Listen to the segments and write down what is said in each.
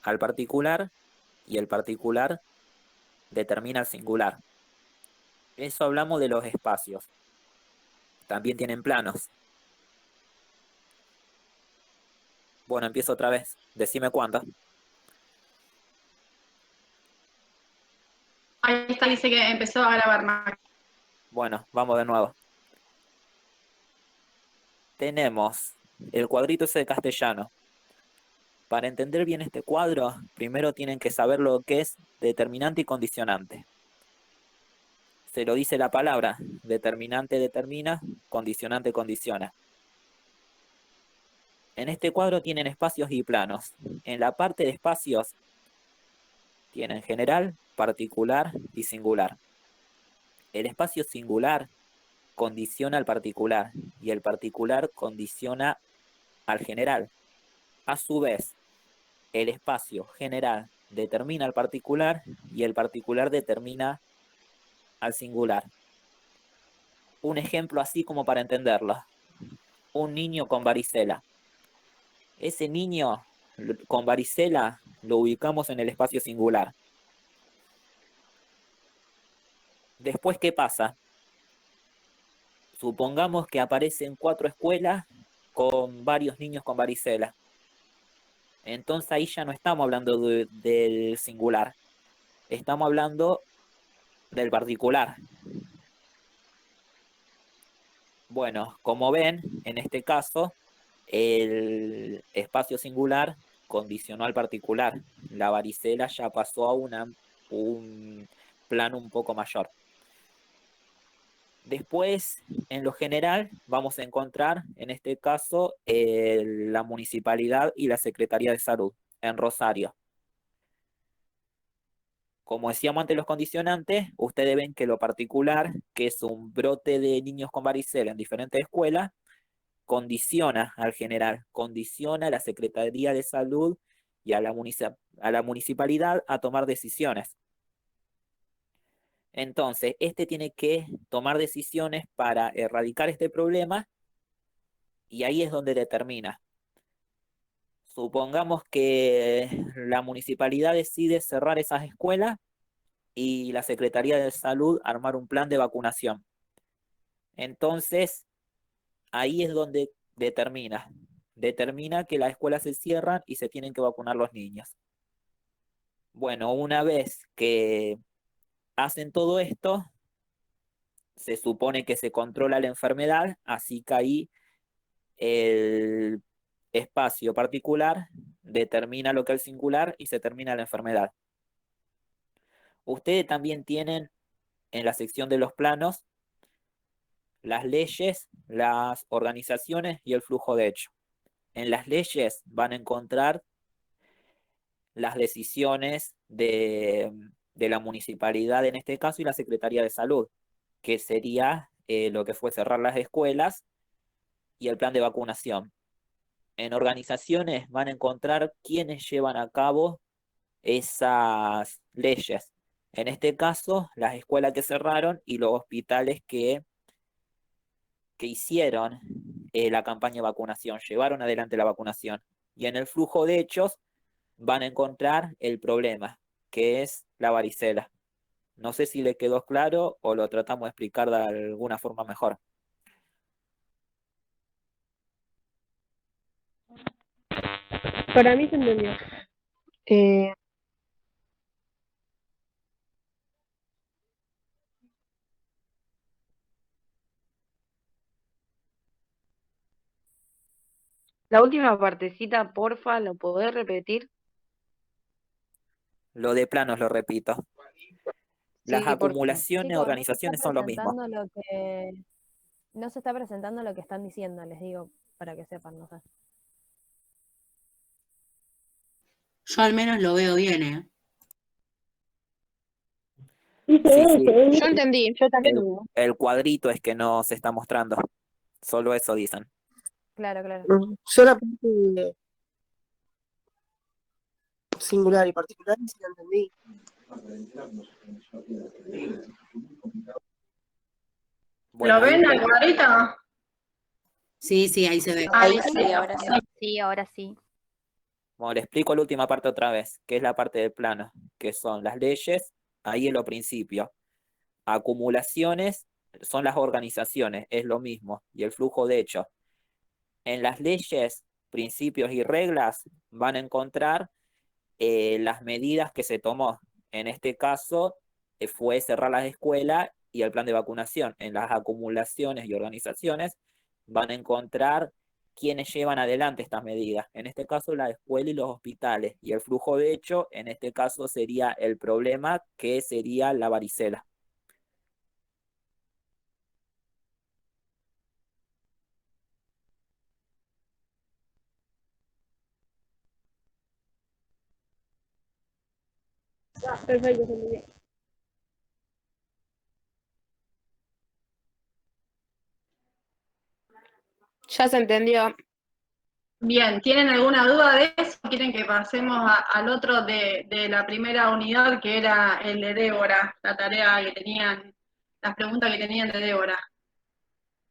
al particular y el particular determina al singular. Eso hablamos de los espacios. También tienen planos. Bueno, empiezo otra vez. Decime cuántas. Ahí está, dice que empezó a grabar Mac. Bueno, vamos de nuevo. Tenemos el cuadrito ese de castellano. Para entender bien este cuadro, primero tienen que saber lo que es determinante y condicionante. Se lo dice la palabra, determinante determina, condicionante condiciona. En este cuadro tienen espacios y planos. En la parte de espacios tienen general, particular y singular. El espacio singular condiciona al particular y el particular condiciona al general. A su vez, el espacio general determina al particular y el particular determina al singular. Un ejemplo así como para entenderlo. Un niño con varicela. Ese niño con varicela lo ubicamos en el espacio singular. Después, ¿qué pasa? Supongamos que aparecen 4 escuelas con varios niños con varicela. Entonces ahí ya no estamos hablando del singular, estamos hablando del particular. Bueno, como ven, en este caso, el espacio singular condicionó al particular. La varicela ya pasó a un plano un poco mayor. Después, en lo general, vamos a encontrar, en este caso, la municipalidad y la Secretaría de Salud en Rosario. Como decíamos antes los condicionantes, ustedes ven que lo particular, que es un brote de niños con varicela en diferentes escuelas, condiciona al general, condiciona a la Secretaría de Salud y a la municipalidad a tomar decisiones. Entonces, este tiene que tomar decisiones para erradicar este problema y ahí es donde determina. Supongamos que la municipalidad decide cerrar esas escuelas y la Secretaría de Salud armar un plan de vacunación. Entonces, ahí es donde determina. Determina que las escuelas se cierran y se tienen que vacunar los niños. Bueno, una vez que hacen todo esto, se supone que se controla la enfermedad, así que ahí el espacio particular determina lo que es el singular y se termina la enfermedad. Ustedes también tienen en la sección de los planos las leyes, las organizaciones y el flujo de hecho. En las leyes van a encontrar las decisiones de la municipalidad en este caso y la Secretaría de Salud, que sería lo que fue cerrar las escuelas y el plan de vacunación. En organizaciones van a encontrar quienes llevan a cabo esas leyes. En este caso, las escuelas que cerraron y los hospitales que hicieron la campaña de vacunación, llevaron adelante la vacunación. Y en el flujo de hechos van a encontrar el problema, que es la varicela. No sé si le quedó claro o lo tratamos de explicar de alguna forma mejor. Para mí se entendió. La última partecita, porfa, ¿lo podés repetir? Lo de planos lo repito. Las Sí, por favor. acumulaciones, Chicos, no se está organizaciones son lo mismo. presentando lo que no se está presentando lo que están diciendo, les digo para que sepan, no sé. Yo al menos lo veo bien, ¿eh? Sí, sí. Yo entendí, yo también. El cuadrito es que no se está mostrando. Solo eso dicen. Claro, claro. Yo la parte singular y particular sí la entendí. Bueno, ¿Lo ven al cuadrito? Sí, sí, ahí se ve. Ahí Sí, sí. ahora sí. Sí, ahora sí. Bueno, le explico la última parte otra vez, que es la parte del plano, que son las leyes, ahí en lo principio. Acumulaciones son las organizaciones, es lo mismo, y el flujo de hechos. En las leyes, principios y reglas van a encontrar las medidas que se tomó. En este caso, fue cerrar las escuelas y el plan de vacunación. En las acumulaciones y organizaciones van a encontrar quienes llevan adelante estas medidas. En este caso, la escuela y los hospitales. Y el flujo de hecho, en este caso, sería el problema que sería la varicela. Perfecto, se entendió. Ya se entendió. Bien, ¿tienen alguna duda de eso? ¿Quieren que pasemos al otro de la primera unidad, que era el de Débora, la tarea que tenían, las preguntas que tenían de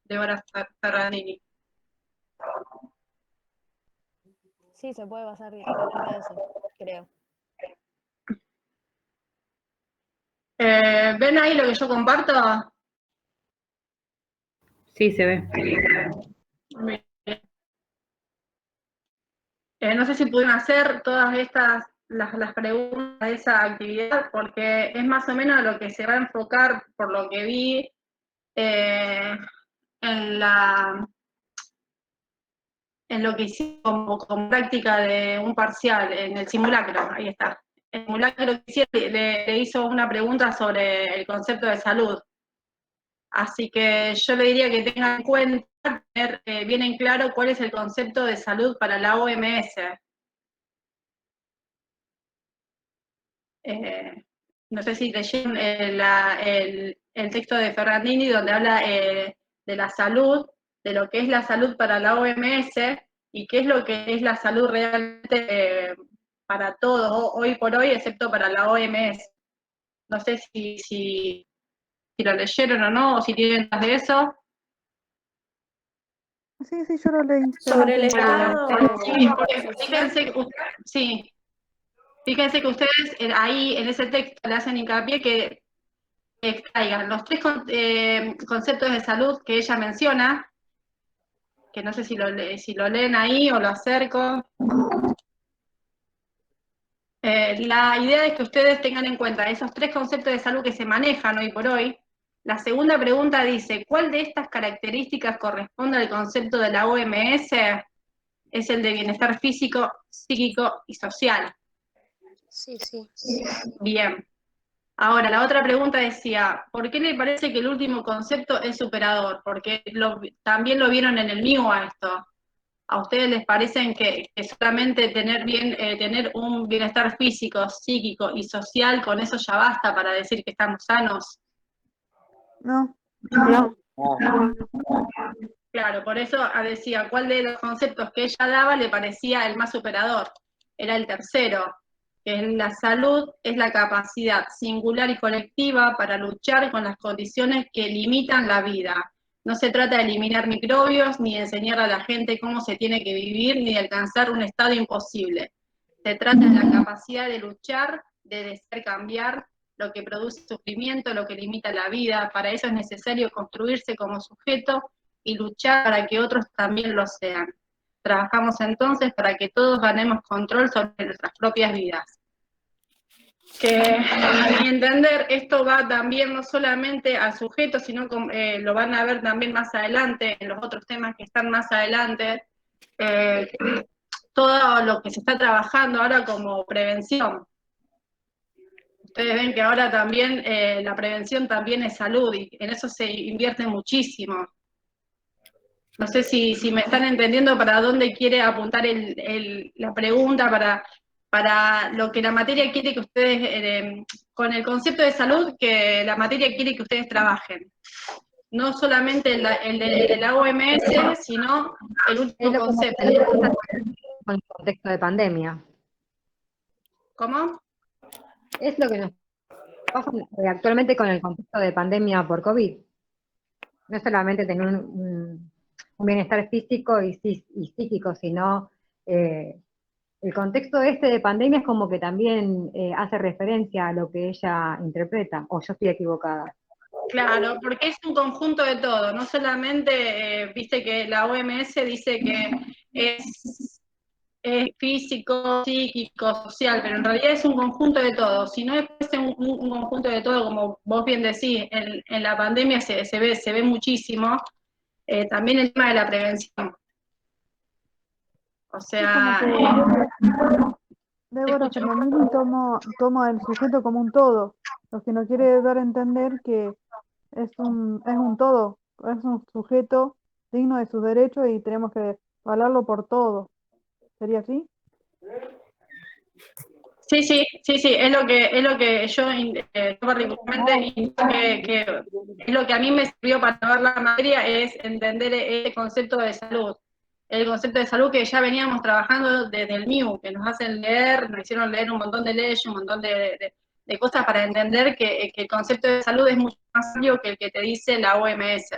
Débora Ferrandini? Sí, se puede pasar directamente a eso, creo. ¿Ven ahí lo que yo comparto? Sí, se ve. Bien. No sé si pudieron hacer todas estas, las preguntas de esa actividad, porque es más o menos lo que se va a enfocar, por lo que vi, en lo que hicimos como práctica de un parcial, en el simulacro, ahí está. El simulacro que hicieron le hizo una pregunta sobre el concepto de salud. Así que yo le diría que tengan en cuenta, tener bien en claro cuál es el concepto de salud para la OMS. No sé si leyeron el texto de Ferrandini donde habla de la salud, de lo que es la salud para la OMS y qué es lo que es la salud realmente para todos, hoy por hoy, excepto para la OMS. No sé si lo leyeron o no, o si tienen más de eso. Sí, yo lo leí. Sobre el Bueno, estado sí, porque social. fíjense que ustedes ahí en ese texto le hacen hincapié que extraigan los tres conceptos de salud que ella menciona, que no sé si lo leen ahí o lo acerco. La idea es que ustedes tengan en cuenta esos tres conceptos de salud que se manejan hoy por hoy. La segunda pregunta dice, ¿cuál de estas características corresponde al concepto de la OMS? Es el de bienestar físico, psíquico y social. Sí. Bien. Ahora, la otra pregunta decía, ¿por qué le parece que el último concepto es superador? Porque también lo vieron en el mío a esto. ¿A ustedes les parece que solamente tener un bienestar físico, psíquico y social, con eso ya basta para decir que estamos sanos? No, No. Claro, por eso decía, ¿cuál de los conceptos que ella daba le parecía el más superador? Era el tercero, que es la salud, es la capacidad singular y colectiva para luchar con las condiciones que limitan la vida. No se trata de eliminar microbios, ni de enseñar a la gente cómo se tiene que vivir, ni de alcanzar un estado imposible. Se trata de la capacidad de luchar, de desear cambiar lo que produce sufrimiento, lo que limita la vida. Para eso es necesario construirse como sujeto y luchar para que otros también lo sean. Trabajamos entonces para que todos ganemos control sobre nuestras propias vidas. Que a mi entender esto va también no solamente al sujeto, sino lo van a ver también más adelante, en los otros temas que están más adelante, todo lo que se está trabajando ahora como prevención. Ustedes ven que ahora también la prevención también es salud y en eso se invierte muchísimo. No sé si me están entendiendo para dónde quiere apuntar la pregunta, para lo que la materia quiere que ustedes, con el concepto de salud, que la materia quiere que ustedes trabajen. No solamente el de la OMS, sino el último concepto. Con el contexto de pandemia. ¿Cómo? Es lo que nos pasa actualmente con el contexto de pandemia por COVID. No es solamente tener un bienestar físico y psíquico, sino el contexto este de pandemia es como que también hace referencia a lo que ella interpreta, o yo estoy equivocada. Claro, porque es un conjunto de todo, no solamente, viste que la OMS dice que es físico, psíquico, social, pero en realidad es un conjunto de todo. Si no es un conjunto de todo, como vos bien decís, en la pandemia se ve muchísimo, también el tema de la prevención. O Es como sea, que Débora escucho. Femomini toma el sujeto como un todo, lo que nos quiere dar a entender que es un todo, es un sujeto digno de sus derechos y tenemos que hablarlo por todo. ¿Sería así? Sí, es lo que yo particularmente que es lo que a mí me sirvió para ver la materia, es entender el concepto de salud. El concepto de salud que ya veníamos trabajando desde el MIU, que nos hacen leer, nos hicieron leer un montón de leyes, un montón de cosas para entender que el concepto de salud es mucho más amplio que el que te dice la OMS.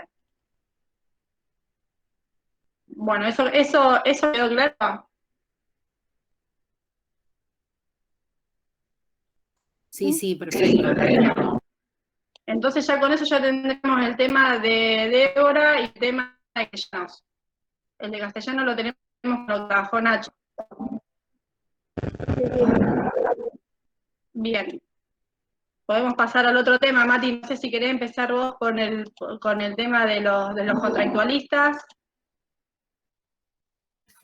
Bueno, eso quedó claro. Sí, perfecto. Entonces ya con eso ya tendremos el tema de Débora y el tema de castellanos. El de castellano lo tenemos, lo trabajó Nacho. Bien. Podemos pasar al otro tema, Mati. No sé si querés empezar vos con el tema de los contractualistas.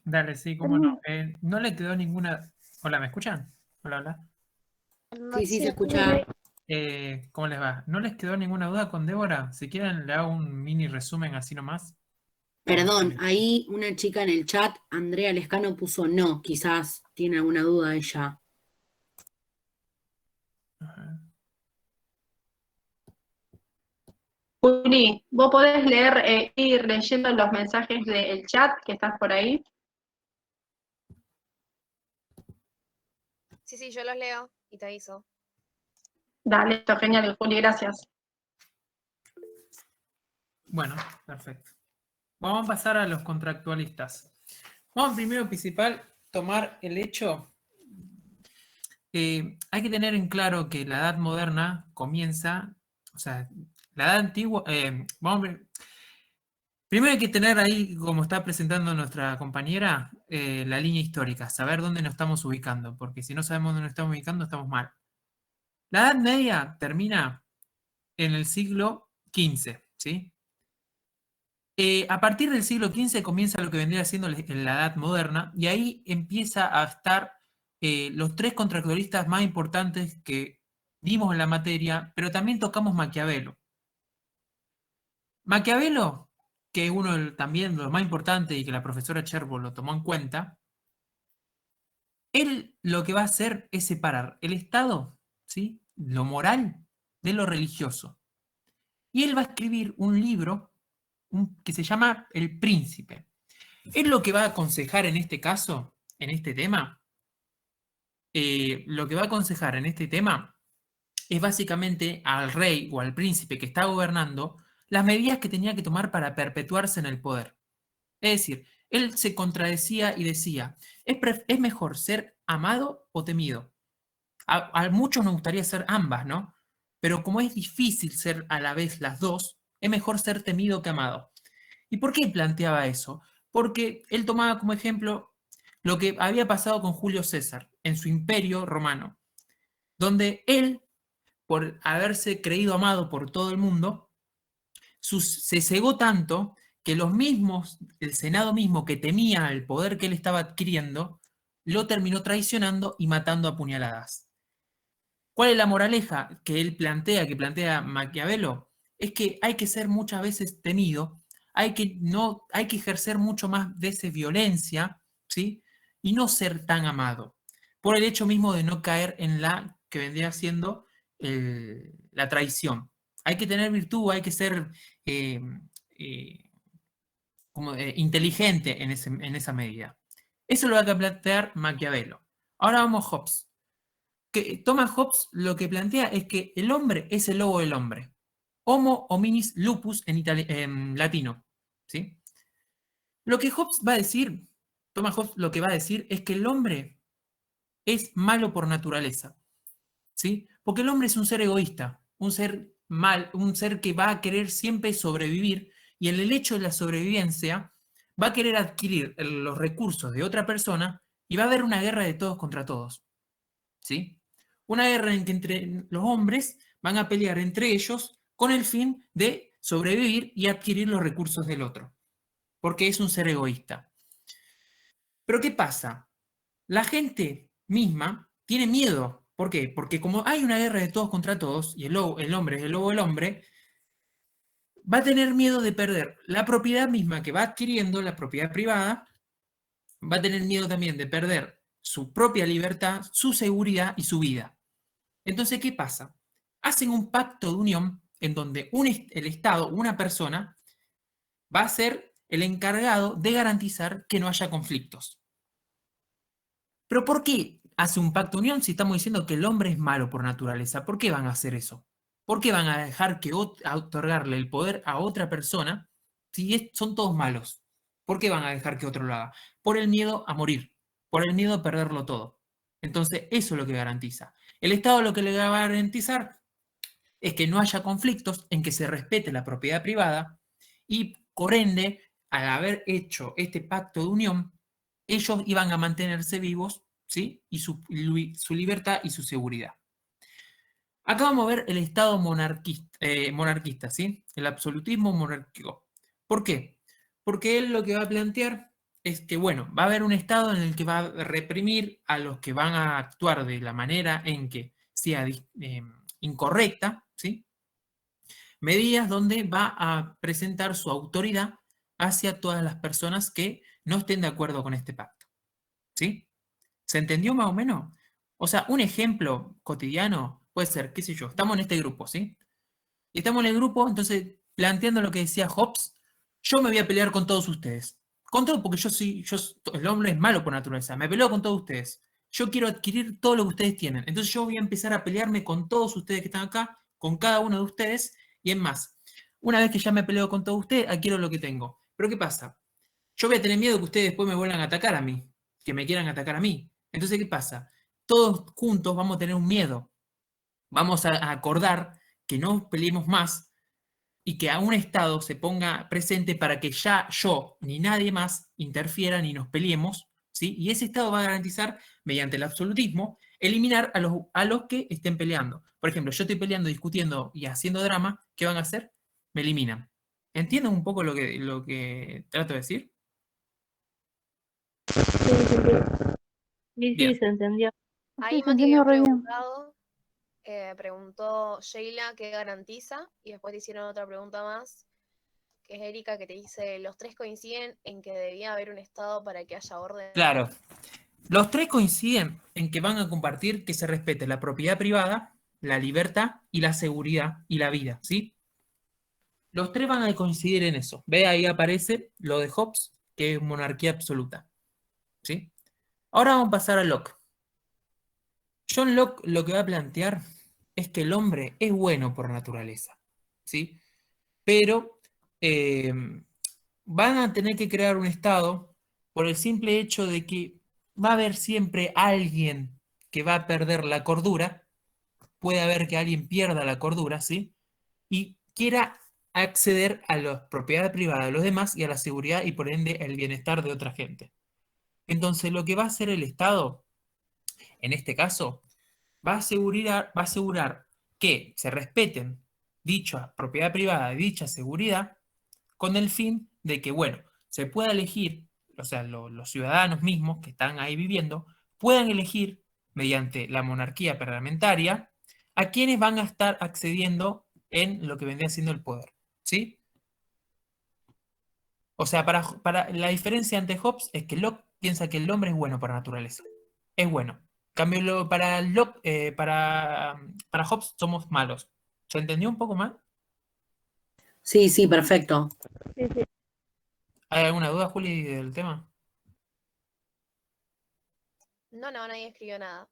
Dale, sí, cómo no. No le quedó ninguna... Hola, ¿me escuchan? Hola, hola. Sí, se escucha. ¿Cómo les va? ¿No les quedó ninguna duda con Débora? Si quieren, le hago un mini resumen así nomás. Perdón, ahí una chica en el chat, Andrea Lescano, puso no, quizás tiene alguna duda ella. Ajá. Juli, ¿vos podés leer, ir leyendo los mensajes del chat que estás por ahí? Sí, yo los leo y te aviso. Dale, esto genial, Juli, gracias. Bueno, perfecto. Vamos a pasar a los contractualistas. Vamos primero principal tomar el hecho. Hay que tener en claro que la edad moderna comienza, o sea, la edad antigua, primero hay que tener ahí, como está presentando nuestra compañera, la línea histórica, saber dónde nos estamos ubicando, porque si no sabemos dónde nos estamos ubicando, estamos mal. La Edad Media termina en el siglo XV, ¿sí? A partir del siglo XV comienza lo que vendría siendo la Edad Moderna, y ahí empieza a estar los tres contractualistas más importantes que dimos en la materia, pero también tocamos Maquiavelo. Maquiavelo, que es uno también de los más importantes y que la profesora Cherbo lo tomó en cuenta, él lo que va a hacer es separar el Estado, ¿sí?, lo moral, de lo religioso. Y él va a escribir un libro que se llama El Príncipe. Él lo que va a aconsejar en este caso, en este tema, lo que va a aconsejar en este tema es básicamente al rey o al príncipe que está gobernando las medidas que tenía que tomar para perpetuarse en el poder. Es decir, él se contradecía y decía, es mejor ser amado o temido. A muchos nos gustaría ser ambas, ¿no? Pero como es difícil ser a la vez las dos, es mejor ser temido que amado. ¿Y por qué planteaba eso? Porque él tomaba como ejemplo lo que había pasado con Julio César en su imperio romano, donde él, por haberse creído amado por todo el mundo, se cegó tanto que los mismos, el Senado mismo que temía el poder que él estaba adquiriendo, lo terminó traicionando y matando a puñaladas. ¿Cuál es la moraleja que él plantea, que plantea Maquiavelo? Es que hay que ser muchas veces temido, hay que ejercer mucho más veces violencia, ¿sí?, y no ser tan amado, por el hecho mismo de no caer en la que vendría siendo la traición. Hay que tener virtud, hay que ser inteligente en esa medida. Eso lo va a plantear Maquiavelo. Ahora vamos a Hobbes. Thomas Hobbes lo que plantea es que el hombre es el lobo del hombre. Homo hominis lupus en latino, ¿sí? Lo que Hobbes va a decir, Thomas Hobbes lo que va a decir es que el hombre es malo por naturaleza, ¿sí? Porque el hombre es un ser egoísta, un ser un ser que va a querer siempre sobrevivir, y en el hecho de la sobrevivencia va a querer adquirir los recursos de otra persona y va a haber una guerra de todos contra todos, ¿sí? Una guerra en que entre los hombres van a pelear entre ellos con el fin de sobrevivir y adquirir los recursos del otro, porque es un ser egoísta. Pero ¿qué pasa? La gente misma tiene miedo. ¿Por qué? Porque como hay una guerra de todos contra todos, y el hombre es el lobo del hombre, va a tener miedo de perder la propiedad misma que va adquiriendo, la propiedad privada, va a tener miedo también de perder su propia libertad, su seguridad y su vida. Entonces, ¿qué pasa? Hacen un pacto de unión en donde el Estado, una persona, va a ser el encargado de garantizar que no haya conflictos. ¿Pero por qué hace un pacto de unión si estamos diciendo que el hombre es malo por naturaleza? ¿Por qué van a hacer eso? ¿Por qué van a dejar a otorgarle el poder a otra persona si son todos malos? ¿Por qué van a dejar que otro lo haga? Por el miedo a morir, por el miedo a perderlo todo. Entonces, eso es lo que garantiza. El Estado lo que le va a garantizar es que no haya conflictos, en que se respete la propiedad privada y, por ende, al haber hecho este pacto de unión, ellos iban a mantenerse vivos, ¿sí? Y su libertad y su seguridad. Acá vamos a ver el Estado monarquista, ¿sí? El absolutismo monárquico. ¿Por qué? Porque él lo que va a plantear es que, bueno, va a haber un Estado en el que va a reprimir a los que van a actuar de la manera en que sea incorrecta, ¿sí? Medidas donde va a presentar su autoridad hacia todas las personas que no estén de acuerdo con este pacto, ¿sí? ¿Se entendió más o menos? O sea, un ejemplo cotidiano puede ser, qué sé yo, estamos en este grupo, ¿sí? Y estamos en el grupo, entonces, planteando lo que decía Hobbes, yo me voy a pelear con todos ustedes. Con todo, porque el hombre es malo por naturaleza, me peleo con todos ustedes. Yo quiero adquirir todo lo que ustedes tienen. Entonces yo voy a empezar a pelearme con todos ustedes que están acá, con cada uno de ustedes, y es más, una vez que ya me peleo con todos ustedes, adquiero lo que tengo. Pero ¿qué pasa? Yo voy a tener miedo que ustedes después me vuelvan a atacar a mí, que me quieran atacar a mí. Entonces, ¿qué pasa? Todos juntos vamos a tener un miedo. Vamos a acordar que no peleemos más y que a un Estado se ponga presente para que ya yo ni nadie más interfiera ni nos peleemos, ¿sí? Y ese Estado va a garantizar, mediante el absolutismo, eliminar a los que estén peleando. Por ejemplo, yo estoy peleando, discutiendo y haciendo drama, ¿qué van a hacer? Me eliminan. ¿Entienden un poco lo que trato de decir? Sí, Bien. se entendió. Ahí Sí, se Mati entiende había re bien. preguntó Sheila qué garantiza, y después te hicieron otra pregunta más, que es Erika, que te dice, los tres coinciden en que debía haber un Estado para que haya orden. Claro. Los tres coinciden en que van a compartir que se respete la propiedad privada, la libertad y la seguridad y la vida, ¿sí? Los tres van a coincidir en eso. Ve, ahí aparece lo de Hobbes, que es monarquía absoluta, ¿sí? Ahora vamos a pasar a Locke. John Locke lo que va a plantear es que el hombre es bueno por naturaleza, ¿sí? Pero van a tener que crear un Estado por el simple hecho de que va a haber siempre alguien que va a perder la cordura, puede haber que alguien pierda la cordura, ¿sí? Y quiera acceder a la propiedad privada de los demás y a la seguridad y por ende el bienestar de otra gente. Entonces lo que va a hacer el Estado, en este caso, va a asegurar que se respeten dicha propiedad privada y dicha seguridad con el fin de que, bueno, se pueda elegir, o sea, los ciudadanos mismos que están ahí viviendo, puedan elegir, mediante la monarquía parlamentaria, a quienes van a estar accediendo en lo que vendría siendo el poder, ¿sí? O sea, para la diferencia ante Hobbes es que Locke piensa que el hombre es bueno por naturaleza. Es bueno. En cambio, para Hobbes somos malos. ¿Se entendió un poco mal? Sí, sí, perfecto. Sí, sí. ¿Hay alguna duda, Juli, del tema? No, nadie escribió nada.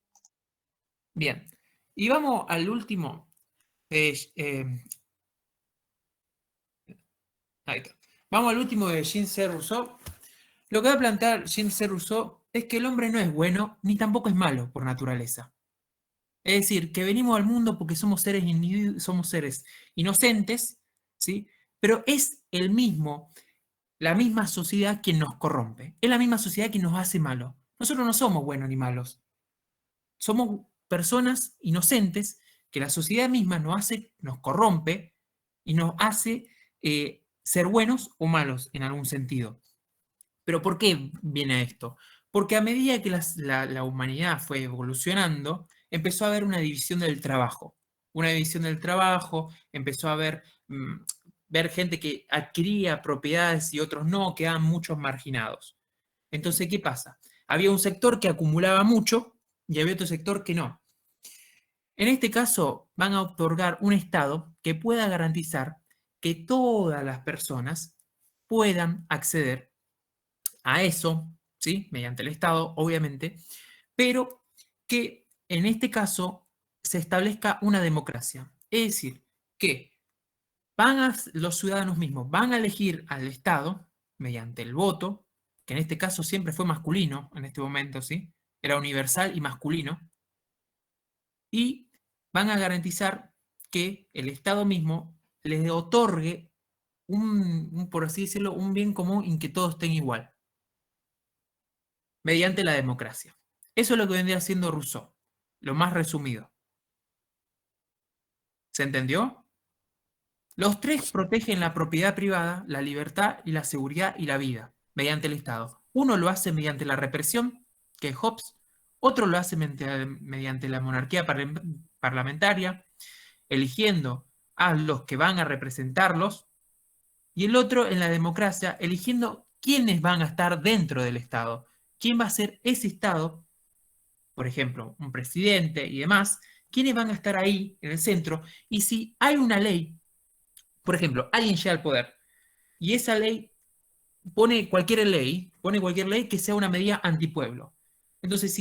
Bien. Y vamos al último. Ahí está. Vamos al último de Jean C. Rousseau. Lo que va a plantear Jean C. Rousseau es que el hombre no es bueno ni tampoco es malo por naturaleza. Es decir, que venimos al mundo porque somos seres inocentes, ¿sí? Pero es la misma sociedad quien nos corrompe. Es la misma sociedad quien nos hace malos. Nosotros no somos buenos ni malos. Somos personas inocentes que la sociedad misma nos corrompe y nos hace ser buenos o malos en algún sentido. ¿Pero por qué viene esto? Porque a medida que la humanidad fue evolucionando, empezó a haber una división del trabajo. Una división del trabajo, empezó a haber ver gente que adquiría propiedades y otros no, quedaban muchos marginados. Entonces, ¿qué pasa? Había un sector que acumulaba mucho y había otro sector que no. En este caso, van a otorgar un Estado que pueda garantizar que todas las personas puedan acceder a eso, ¿sí? Mediante el Estado, obviamente, pero que en este caso se establezca una democracia. Es decir, que los ciudadanos mismos van a elegir al Estado mediante el voto, que en este caso siempre fue masculino, en este momento, ¿sí? Era universal y masculino, y van a garantizar que el Estado mismo les otorgue por así decirlo, un bien común en que todos estén igual, mediante la democracia. Eso es lo que vendría haciendo Rousseau, lo más resumido. ¿Se entendió? Los tres protegen la propiedad privada, la libertad y la seguridad y la vida, mediante el Estado. Uno lo hace mediante la represión, que es Hobbes, otro lo hace mediante la monarquía parlamentaria, eligiendo a los que van a representarlos, y el otro en la democracia, eligiendo quiénes van a estar dentro del Estado, quién va a ser ese Estado, por ejemplo, un presidente y demás, quiénes van a estar ahí en el centro, y si hay una ley, por ejemplo, alguien llega al poder, y esa ley pone cualquier ley que sea una medida antipueblo. Entonces,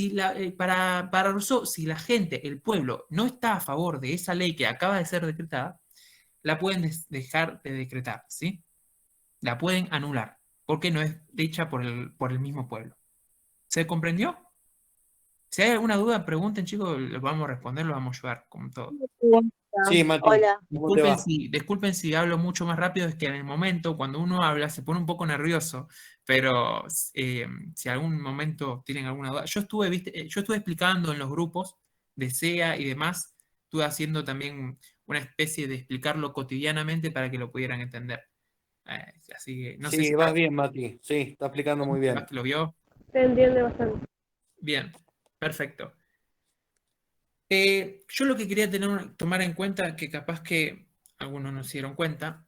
para Rousseau, si la gente, el pueblo, no está a favor de esa ley que acaba de ser decretada, la pueden dejar de decretar, ¿sí? La pueden anular, porque no es hecha por el mismo pueblo. ¿Se comprendió? Si hay alguna duda, pregunten, chicos, lo vamos a responder, lo vamos a ayudar, como todo. Sí, Mati, Hola. ¿cómo te va? Disculpen si hablo mucho más rápido, es que en el momento, cuando uno habla, se pone un poco nervioso, pero si algún momento tienen alguna duda. Yo estuve explicando en los grupos de SEA y demás, estuve haciendo también una especie de explicarlo cotidianamente para que lo pudieran entender. Así que no sé Sí, si vas bien, Mati. Sí, está explicando muy bien. lo vio. Se entiende bastante. Bien, perfecto. Yo lo que quería tomar en cuenta, que capaz que algunos no se dieron cuenta,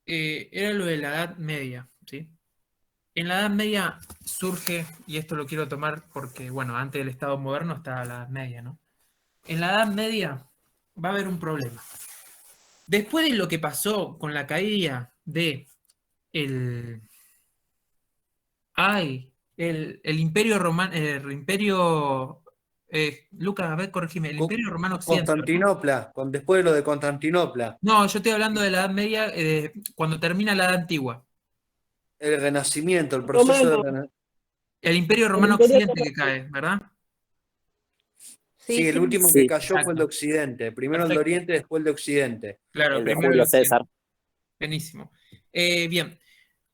era lo de la Edad Media, ¿sí? En la Edad Media surge, y esto lo quiero tomar porque, bueno, antes del Estado moderno estaba la Edad Media, ¿no? En la Edad Media va a haber un problema. Después de lo que pasó con la caída de el Imperio Romano, Lucas, a ver, corregime, el Imperio Romano Occidental. Constantinopla, después de lo de Constantinopla. No, yo estoy hablando de la Edad Media, cuando termina la Edad Antigua. El Renacimiento, el proceso de Renacimiento. El Imperio Romano Occidente que cae, ¿verdad? Sí, el último que cayó fue el de Occidente. Primero el de Oriente, después el de Occidente. Claro, El de primero Julio el Occidente. César. Buenísimo. Bien,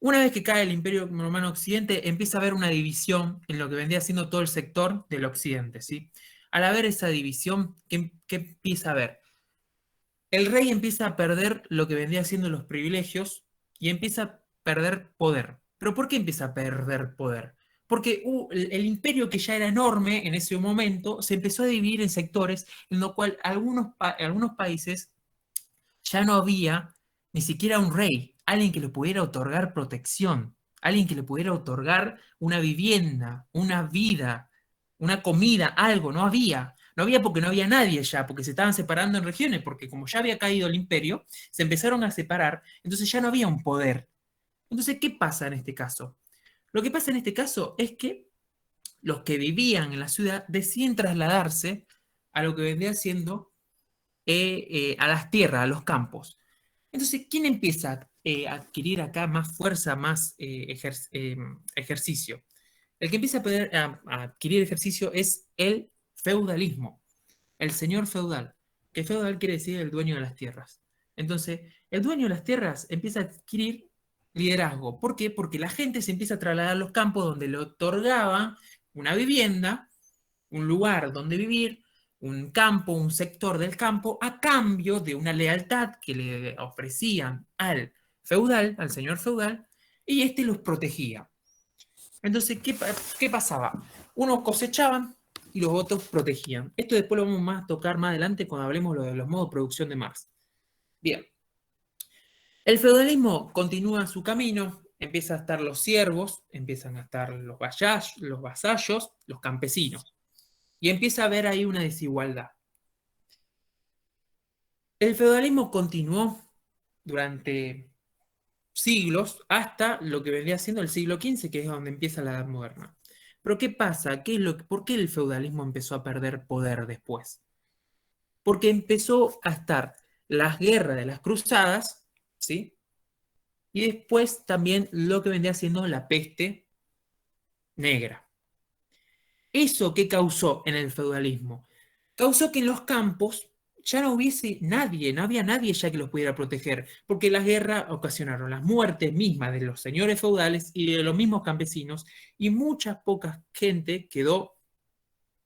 una vez que cae el Imperio Romano Occidente, empieza a haber una división en lo que vendría siendo todo el sector del Occidente, ¿sí? Al haber esa división, ¿qué empieza a haber? El rey empieza a perder lo que vendría siendo los privilegios y empieza a perder poder. ¿Pero por qué empieza a perder poder? Porque el imperio, que ya era enorme en ese momento, se empezó a dividir en sectores en lo cual algunos países ya no había ni siquiera un rey, alguien que le pudiera otorgar protección, alguien que le pudiera otorgar una vivienda, una vida, una comida, algo, no había. No había porque no había nadie ya, porque se estaban separando en regiones, porque como ya había caído el imperio, se empezaron a separar, entonces ya no había un poder. Entonces, ¿qué pasa en este caso? Lo que pasa en este caso es que los que vivían en la ciudad deciden trasladarse a lo que vendría siendo a las tierras, a los campos. Entonces, ¿quién empieza a adquirir acá más fuerza, más ejercicio? El que empieza a adquirir ejercicio es el feudalismo, el señor feudal, que feudal quiere decir el dueño de las tierras. Entonces, el dueño de las tierras empieza a adquirir liderazgo. ¿Por qué? Porque la gente se empieza a trasladar a los campos donde le otorgaban una vivienda, un lugar donde vivir, un campo, un sector del campo, a cambio de una lealtad que le ofrecían al feudal, al señor feudal, y este los protegía. Entonces, ¿qué pasaba? Unos cosechaban y los otros protegían. Esto después lo vamos a tocar más adelante cuando hablemos de los modos de producción de Marx. Bien. El feudalismo continúa su camino, empieza a estar los siervos, empiezan a estar los vasallos, los campesinos. Y empieza a haber ahí una desigualdad. El feudalismo continuó durante siglos hasta lo que vendría siendo el siglo XV, que es donde empieza la Edad Moderna. Pero ¿qué pasa? ¿Por qué el feudalismo empezó a perder poder después? Porque empezó a estar las guerras de las cruzadas, ¿sí? Y después también lo que vendría siendo la peste negra. ¿Eso qué causó en el feudalismo? Causó que en los campos ya no hubiese nadie, no había nadie ya que los pudiera proteger, porque las guerras ocasionaron las muertes mismas de los señores feudales y de los mismos campesinos, y mucha poca gente quedó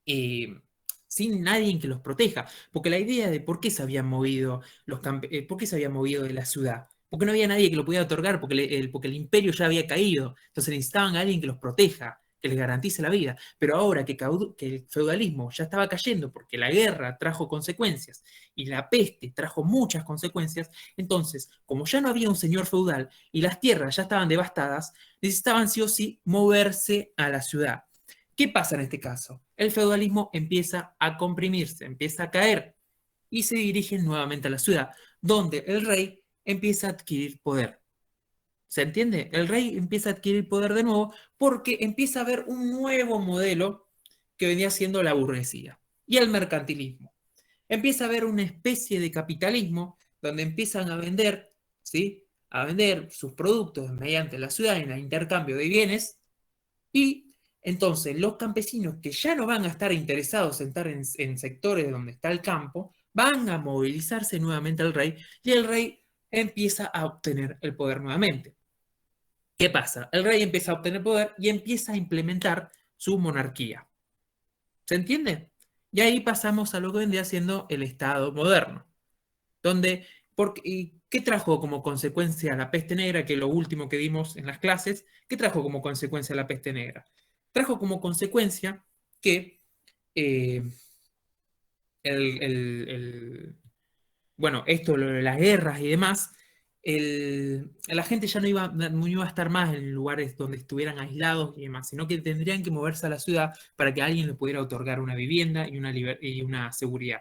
sin nadie que los proteja, porque la idea de por qué se habían movido por qué se habían movido de la ciudad, porque no había nadie que lo pudiera otorgar, porque el imperio ya había caído, entonces necesitaban a alguien que los proteja, que les garantice la vida. Pero ahora que el feudalismo ya estaba cayendo porque la guerra trajo consecuencias y la peste trajo muchas consecuencias, entonces, como ya no había un señor feudal y las tierras ya estaban devastadas, necesitaban sí o sí moverse a la ciudad. ¿Qué pasa en este caso? El feudalismo empieza a comprimirse, empieza a caer y se dirigen nuevamente a la ciudad, donde el rey empieza a adquirir poder. ¿Se entiende? El rey empieza a adquirir poder de nuevo porque empieza a haber un nuevo modelo que venía siendo la burguesía y el mercantilismo. Empieza a haber una especie de capitalismo donde empiezan a vender, ¿sí? A vender sus productos mediante la ciudad en el intercambio de bienes, y entonces los campesinos que ya no van a estar interesados en estar en sectores donde está el campo, van a movilizarse nuevamente al rey y el rey empieza a obtener el poder nuevamente. ¿Qué pasa? El rey empieza a obtener poder y empieza a implementar su monarquía. ¿Se entiende? Y ahí pasamos a lo que vendría siendo el Estado moderno, donde, ¿qué trajo como consecuencia la peste negra, que es lo último que dimos en las clases? ¿Qué trajo como consecuencia la peste negra? Trajo como consecuencia que bueno, esto, lo de las guerras y demás, la gente ya no iba a estar más en lugares donde estuvieran aislados y demás, sino que tendrían que moverse a la ciudad para que alguien les pudiera otorgar una vivienda y una seguridad.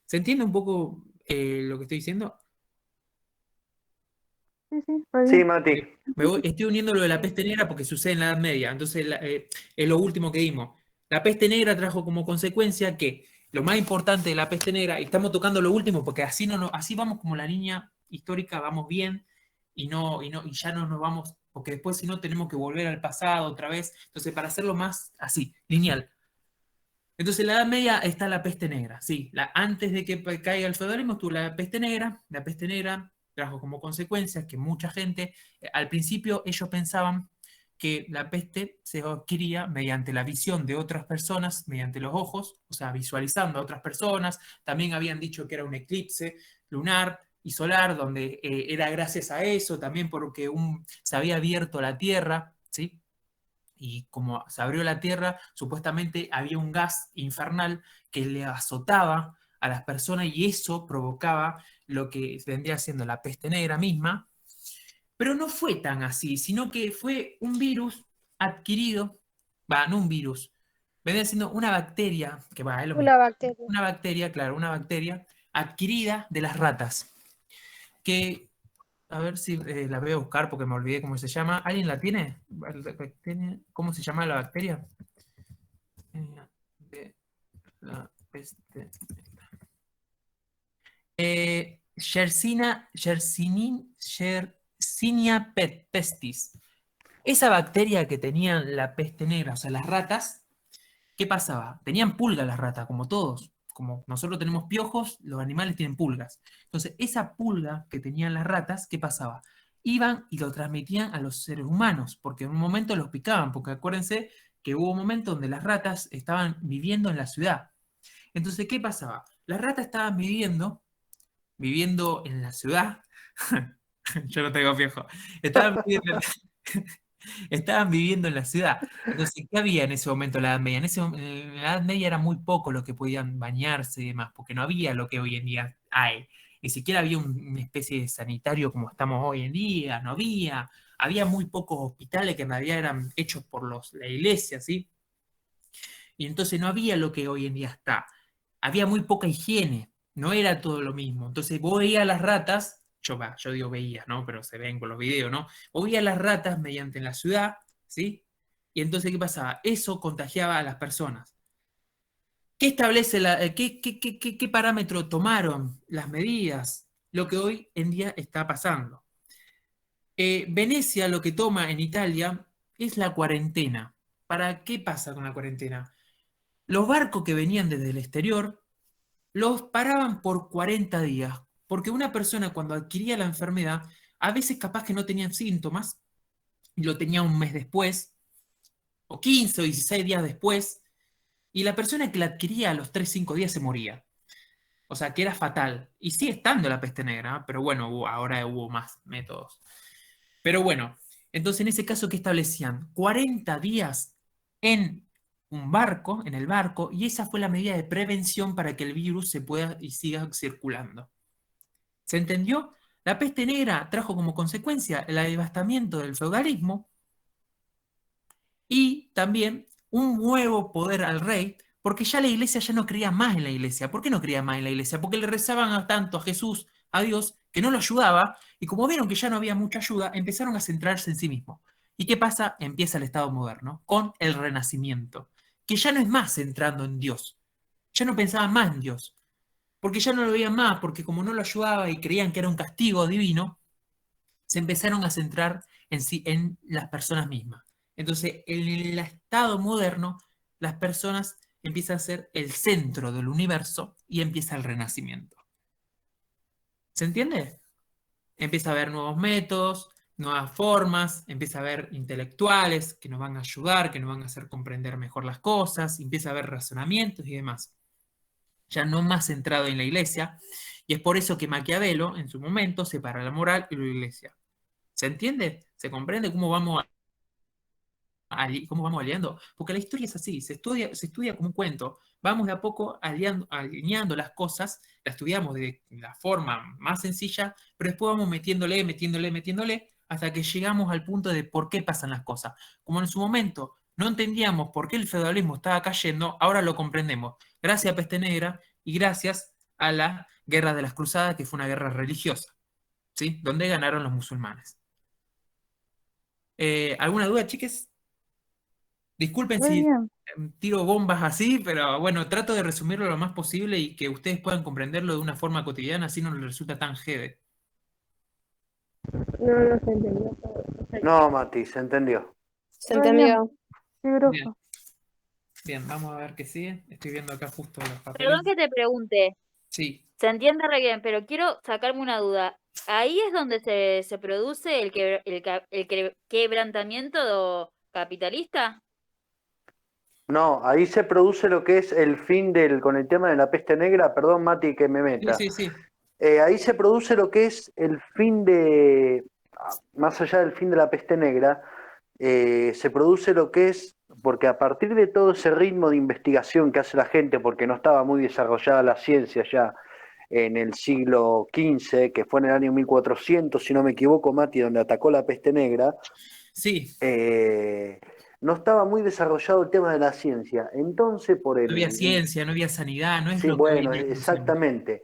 ¿Se entiende un poco lo que estoy diciendo? Sí, sí, está Sí, bien. Mati. Estoy uniendo lo de la peste negra porque sucede en la Edad Media, entonces es lo último que dimos. La peste negra trajo como consecuencia que lo más importante de la peste negra, y estamos tocando lo último porque así vamos como la línea histórica, vamos bien y ya no nos vamos, porque después si no tenemos que volver al pasado otra vez. Entonces, para hacerlo más así, lineal. Entonces, en la Edad Media está la peste negra, sí. Antes de que caiga el feudalismo estuvo la peste negra. La peste negra trajo como consecuencia que mucha gente, al principio ellos pensaban que la peste se adquiría mediante la visión de otras personas, mediante los ojos, o sea, visualizando a otras personas. También habían dicho que era un eclipse lunar y solar, donde era gracias a eso, también porque se había abierto la Tierra, ¿sí? Y como se abrió la Tierra, supuestamente había un gas infernal que le azotaba a las personas y eso provocaba lo que vendría siendo la peste negra misma. Pero no fue tan así, sino que fue un virus adquirido, no un virus, vendría siendo una bacteria, que es lo mismo. Una bacteria. Una bacteria, claro, una bacteria adquirida de las ratas, que, a ver si la voy a buscar porque me olvidé cómo se llama. ¿Alguien la tiene? ¿Cómo se llama la bacteria? De la peste. Yersinia pestis. Esa bacteria que tenían la peste negra, o sea, las ratas, ¿qué pasaba? Tenían pulgas las ratas, como todos. Como nosotros tenemos piojos, los animales tienen pulgas. Entonces, esa pulga que tenían las ratas, ¿qué pasaba? Iban y lo transmitían a los seres humanos, porque en un momento los picaban, porque acuérdense que hubo un momento donde las ratas estaban viviendo en la ciudad. Entonces, ¿qué pasaba? Las ratas estaban viviendo en la ciudad. Yo no tengo piojo. Estaban viviendo en la ciudad. Entonces, ¿qué había en ese momento en la Edad Media? En la Edad Media era muy poco lo que podían bañarse y demás, porque no había lo que hoy en día hay. Ni siquiera había una especie de sanitario como estamos hoy en día, no había. Había muy pocos hospitales que en realidad eran hechos por la iglesia, ¿sí? Y entonces no había lo que hoy en día está. Había muy poca higiene, no era todo lo mismo. Entonces vos veías a las ratas, yo digo veías, ¿no? Pero se ven con los videos, ¿no? Vos veías a las ratas mediante en la ciudad, ¿sí? Y entonces, ¿qué pasaba? Eso contagiaba a las personas. ¿Qué establece qué parámetro tomaron las medidas? Lo que hoy en día está pasando. Venecia lo que toma en Italia es la cuarentena. ¿Para qué pasa con la cuarentena? Los barcos que venían desde el exterior los paraban por 40 días, porque una persona cuando adquiría la enfermedad, a veces capaz que no tenía síntomas, y lo tenía un mes después, o 15 o 16 días después, y la persona que la adquiría a los 3 5 días se moría. O sea, que era fatal. Y sigue estando la peste negra, pero bueno, ahora hubo más métodos. Pero bueno, entonces en ese caso, ¿qué establecían? 40 días en un barco, en el barco, y esa fue la medida de prevención para que el virus se pueda y siga circulando. ¿Se entendió? La peste negra trajo como consecuencia el devastamiento del feudalismo y también un nuevo poder al rey, porque ya la iglesia ya no creía más en la iglesia. ¿Por qué no creía más en la iglesia? Porque le rezaban tanto a Jesús, a Dios, que no lo ayudaba, y como vieron que ya no había mucha ayuda, empezaron a centrarse en sí mismos. ¿Y qué pasa? Empieza el Estado moderno, con el Renacimiento, que ya no es más centrando en Dios, ya no pensaban más en Dios, porque ya no lo veían más, porque como no lo ayudaba y creían que era un castigo divino, se empezaron a centrar en las personas mismas. Entonces, en el Estado moderno, las personas empiezan a ser el centro del universo y empieza el Renacimiento. ¿Se entiende? Empieza a haber nuevos métodos, nuevas formas, empieza a haber intelectuales que nos van a ayudar, que nos van a hacer comprender mejor las cosas, empieza a haber razonamientos y demás. Ya no más centrado en la iglesia, y es por eso que Maquiavelo, en su momento, separa la moral y la iglesia. ¿Se entiende? ¿Se comprende cómo vamos aliando? Porque la historia es así, se estudia como un cuento, vamos de a poco alineando las cosas, la estudiamos de la forma más sencilla, pero después vamos metiéndole, hasta que llegamos al punto de por qué pasan las cosas. Como en su momento no entendíamos por qué el feudalismo estaba cayendo, ahora lo comprendemos, gracias a Peste Negra y gracias a la Guerra de las Cruzadas, que fue una guerra religiosa, ¿sí? Donde ganaron los musulmanes. ¿Alguna duda, chiques? Disculpen Muy si bien. tiro bombas así, pero bueno, trato de resumirlo lo más posible y que ustedes puedan comprenderlo de una forma cotidiana, así no les resulta tan heavy. No se entendió todo. No, Mati, se entendió. Se Muy bien. entendió. Qué Bien, groso. bien, vamos a ver qué sigue. Estoy viendo acá justo los papeles. Perdón que te pregunte, Sí, se entiende re bien, pero quiero sacarme una duda. ¿Ahí es donde se produce el quebrantamiento capitalista? No, ahí se produce lo que es el fin con el tema de la peste negra, perdón Mati que me meta. sí. Ahí se produce lo que es el fin más allá del fin de la peste negra, se produce lo que es, porque a partir de todo ese ritmo de investigación que hace la gente, porque no estaba muy desarrollada la ciencia ya en el siglo XV, que fue en el año 1400, si no me equivoco, Mati, donde atacó la peste negra, Sí, no estaba muy desarrollado el tema de la ciencia. Entonces, no había ciencia, no había sanidad, no es sí, lo que hoy en bueno, día conocemos. exactamente.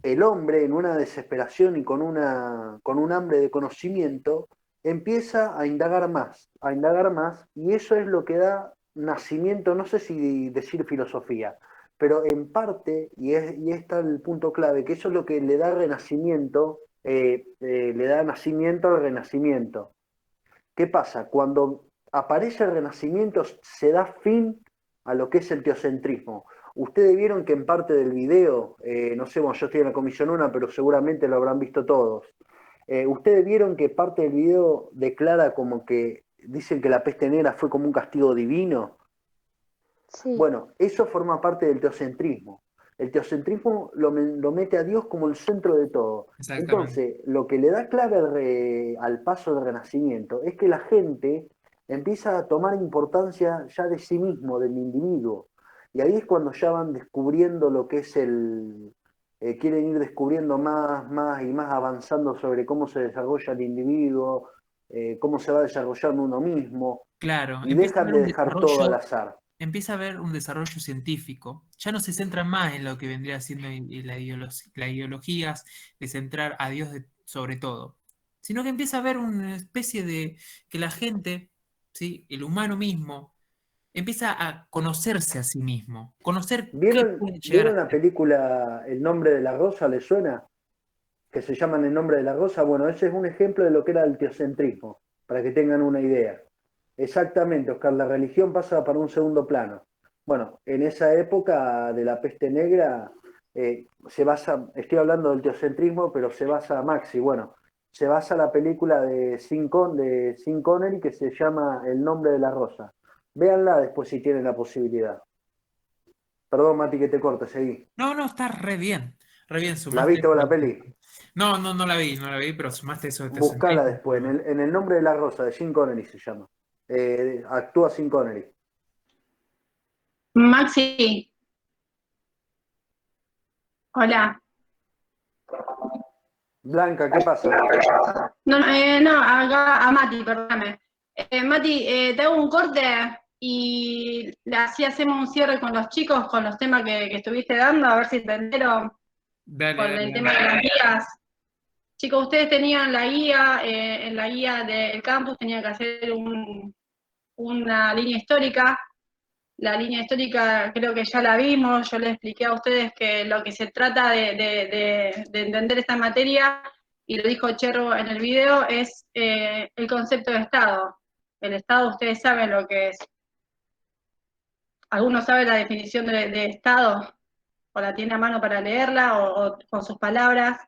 El hombre, en una desesperación y con un hambre de conocimiento, empieza a indagar más, y eso es lo que da nacimiento, no sé si decir filosofía, pero en parte, y está el punto clave, que eso es lo que le da renacimiento, le da nacimiento al renacimiento. ¿Qué pasa? Cuando aparece el Renacimiento se da fin a lo que es el teocentrismo. Ustedes vieron que en parte del video, no sé, bueno, yo estoy en la comisión 1, pero seguramente lo habrán visto todos. Ustedes vieron que parte del video declara como que dicen que la peste negra fue como un castigo divino. Sí. Bueno, eso forma parte del teocentrismo. El teocentrismo lo mete a Dios como el centro de todo. Exactamente. Entonces, lo que le da clave al paso del Renacimiento es que la gente empieza a tomar importancia ya de sí mismo, del individuo. Y ahí es cuando ya van descubriendo lo que es quieren ir descubriendo más y más avanzando sobre cómo se desarrolla el individuo, cómo se va desarrollando uno mismo, Claro, y empieza a dejan haber de un dejar todo al desarrollo, azar. empieza a haber un desarrollo científico. Ya no se centra más en lo que vendría siendo las ideologías, de centrar a Dios sobre todo, sino que empieza a haber una especie de que la gente, ¿sí? El humano mismo, empieza a conocerse a sí mismo, conocer qué ¿Vieron, puede llegar a ¿vieron la ser. película El nombre de la rosa? ¿Les suena? Que se llaman El nombre de la rosa. Bueno, ese es un ejemplo de lo que era el teocentrismo, para que tengan una idea. Exactamente, Oscar, la religión pasa para un segundo plano. Bueno, en esa época de la peste negra se basa, estoy hablando del teocentrismo, pero se basa Maxi, bueno, se basa la película de Sean Connery que se llama El nombre de la rosa. Véanla después si tienen la posibilidad. Perdón, Mati, que te corte, seguí. No, está re bien, ¿La sumaste viste eso vos la del- peli? no la vi, pero sumaste eso de Buscala teocentrismo. después, en el nombre de la rosa, de Sean Connery se llama. Actúa Sean Connery. Maxi, hola. Blanca, ¿qué pasa? No, acá a Mati, perdóname. Mati, te hago un corte y así hacemos un cierre con los chicos, con los temas que estuviste dando, a ver si entendieron con el tema de las guías. Chicos, ustedes tenían la guía, en la guía del campus tenían que hacer una línea histórica. La línea histórica creo que ya la vimos, yo les expliqué a ustedes que lo que se trata de entender esta materia, y lo dijo Cherro en el video, es el concepto de Estado. El Estado, ustedes saben lo que es. ¿Alguno sabe la definición de Estado? ¿O la tiene a mano para leerla o con sus palabras?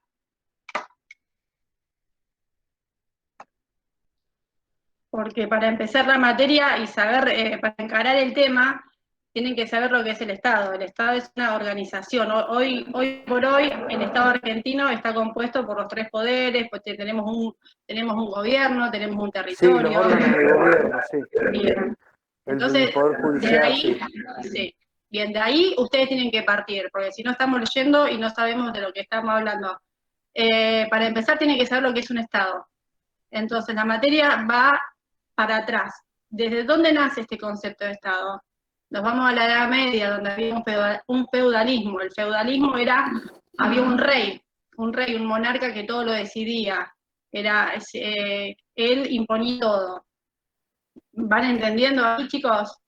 Porque para empezar la materia y saber, para encarar el tema, tienen que saber lo que es el Estado. El Estado es una organización. Hoy por hoy, el Estado argentino está compuesto por los tres poderes, pues tenemos un gobierno, tenemos un Sí, los territorio. órganos de gobierno, sí. Bien. El Entonces, Poder de Judicial, ahí, sí. sí. Bien, de ahí ustedes tienen que partir, porque si no estamos leyendo y no sabemos de lo que estamos hablando. Para empezar, tienen que saber lo que es un Estado. Entonces, la materia va para atrás. ¿Desde dónde nace este concepto de Estado? Nos vamos a la Edad Media, donde había un feudalismo. El feudalismo había un rey, un monarca que todo lo decidía. Él imponía todo. ¿Van entendiendo ahí, chicos?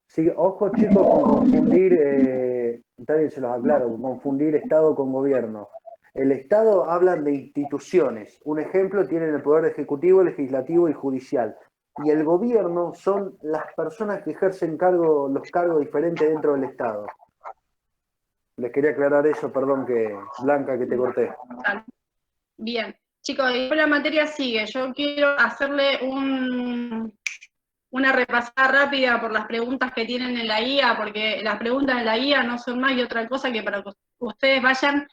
Sí, ojo chicos con confundir, también se los aclaro, con confundir Estado con gobierno. El Estado hablan de instituciones. Un ejemplo, tienen el poder ejecutivo, legislativo y judicial. Y el gobierno son las personas que ejercen los cargos diferentes dentro del Estado. Les quería aclarar eso, perdón Blanca, que te corté. Bien, chicos, y la materia sigue. Yo quiero hacerle una repasada rápida por las preguntas que tienen en la guía, porque las preguntas en la guía no son más y otra cosa que para que ustedes vayan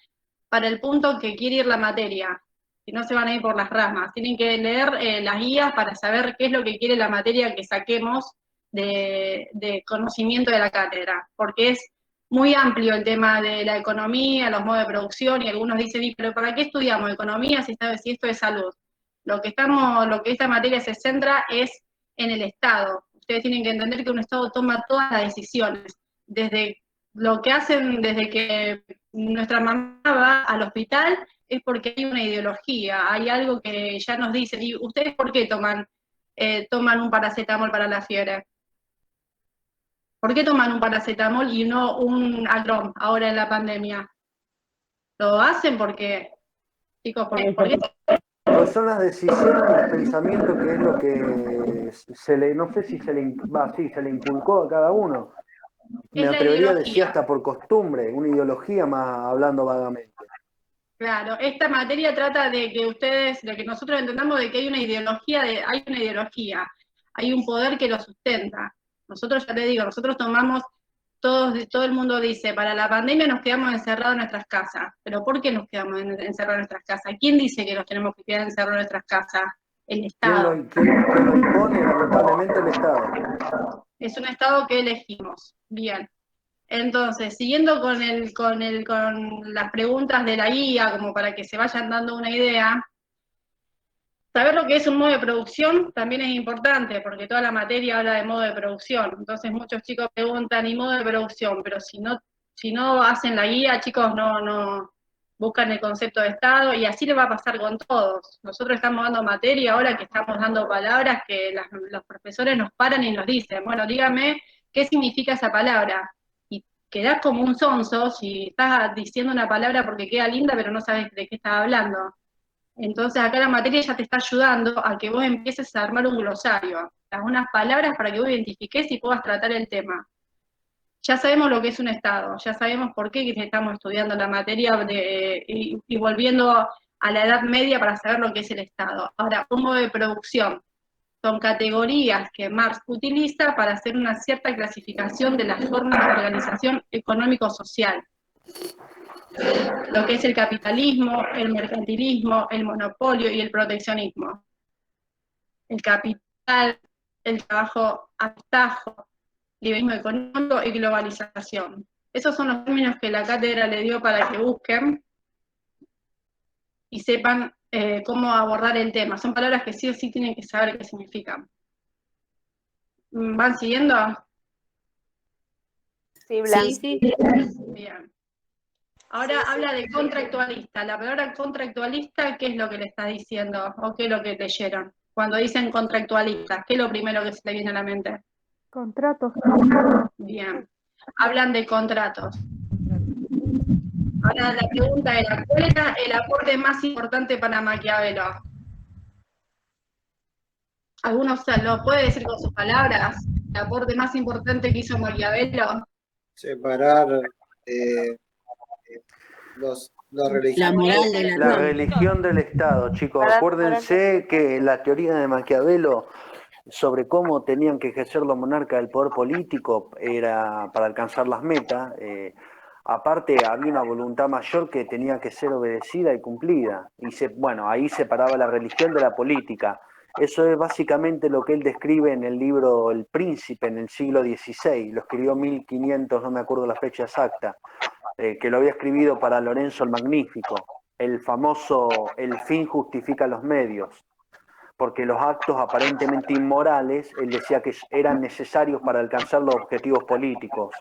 para el punto que quiere ir la materia. Si no se van a ir por las ramas. Tienen que leer las guías para saber qué es lo que quiere la materia que saquemos de conocimiento de la cátedra, porque es muy amplio el tema de la economía, los modos de producción, y algunos dicen, pero ¿para qué estudiamos economía si esto es salud? Lo que esta materia se centra es en el Estado. Ustedes tienen que entender que un Estado toma todas las decisiones, desde lo que hacen desde que nuestra mamá va al hospital, es porque hay una ideología, hay algo que ya nos dicen. ¿Y ustedes por qué toman un paracetamol para la fiebre? ¿Por qué toman un paracetamol y no un Alron ahora en la pandemia? Lo hacen porque, chicos, ¿por qué? Pues son las decisiones y los pensamientos que es lo que no sé si se le inculcó a cada uno. Me Es la atrevería a decir ideología. hasta por costumbre, una ideología más hablando vagamente. Claro, esta materia trata de que nosotros entendamos de que hay una ideología, hay un poder que lo sustenta. Nosotros, ya te digo, nosotros tomamos, todo el mundo dice, para la pandemia nos quedamos encerrados en nuestras casas. ¿Pero por qué nos quedamos encerrados en nuestras casas? ¿Quién dice que nos tenemos que quedar encerrados en nuestras casas? El Estado. ¿Quién lo impone? Lamentablemente el Estado. Es un Estado que elegimos. Bien. Entonces, siguiendo con las preguntas de la guía, como para que se vayan dando una idea, saber lo que es un modo de producción también es importante, porque toda la materia habla de modo de producción. Entonces, muchos chicos preguntan, ¿y modo de producción? Pero si no hacen la guía, chicos, no buscan el concepto de Estado, y así le va a pasar con todos. Nosotros estamos dando materia ahora que estamos dando palabras que los profesores nos paran y nos dicen, bueno, dígame qué significa esa palabra. Quedás como un sonso si estás diciendo una palabra porque queda linda, pero no sabes de qué estás hablando. Entonces acá la materia ya te está ayudando a que vos empieces a armar un glosario, algunas palabras para que vos identifiques y puedas tratar el tema. Ya sabemos lo que es un Estado, ya sabemos por qué estamos estudiando la materia y volviendo a la Edad Media para saber lo que es el Estado. Ahora, un modo de producción. Son categorías que Marx utiliza para hacer una cierta clasificación de las formas de organización económico-social. Lo que es el capitalismo, el mercantilismo, el monopolio y el proteccionismo. El capital, el trabajo a tajo, liberalismo económico y globalización. Esos son los términos que la cátedra le dio para que busquen y sepan cómo abordar el tema. Son palabras que sí o sí tienen que saber qué significan. ¿Van siguiendo? Sí, Blanca. Sí. Bien. Ahora habla de contractualista. La palabra contractualista, ¿qué es lo que le está diciendo? ¿O qué es lo que leyeron? Cuando dicen contractualista, ¿qué es lo primero que se le viene a la mente? Contratos. Bien. Hablan de contratos. Ahora la pregunta era, ¿cuál era el aporte más importante para Maquiavelo? ¿Alguno lo puede decir con sus palabras? ¿El aporte más importante que hizo Maquiavelo? Separar la religión. La moral de la La religión del Estado, chicos. Acuérdense que la teoría de Maquiavelo sobre cómo tenían que ejercer los monarcas el poder político era para alcanzar las metas. Aparte, había una voluntad mayor que tenía que ser obedecida y cumplida. Y ahí separaba la religión de la política. Eso es básicamente lo que él describe en el libro El Príncipe en el siglo XVI. Lo escribió 1500, no me acuerdo la fecha exacta, que lo había escribido para Lorenzo el Magnífico. El famoso "el fin justifica los medios", porque los actos aparentemente inmorales, él decía que eran necesarios para alcanzar los objetivos políticos.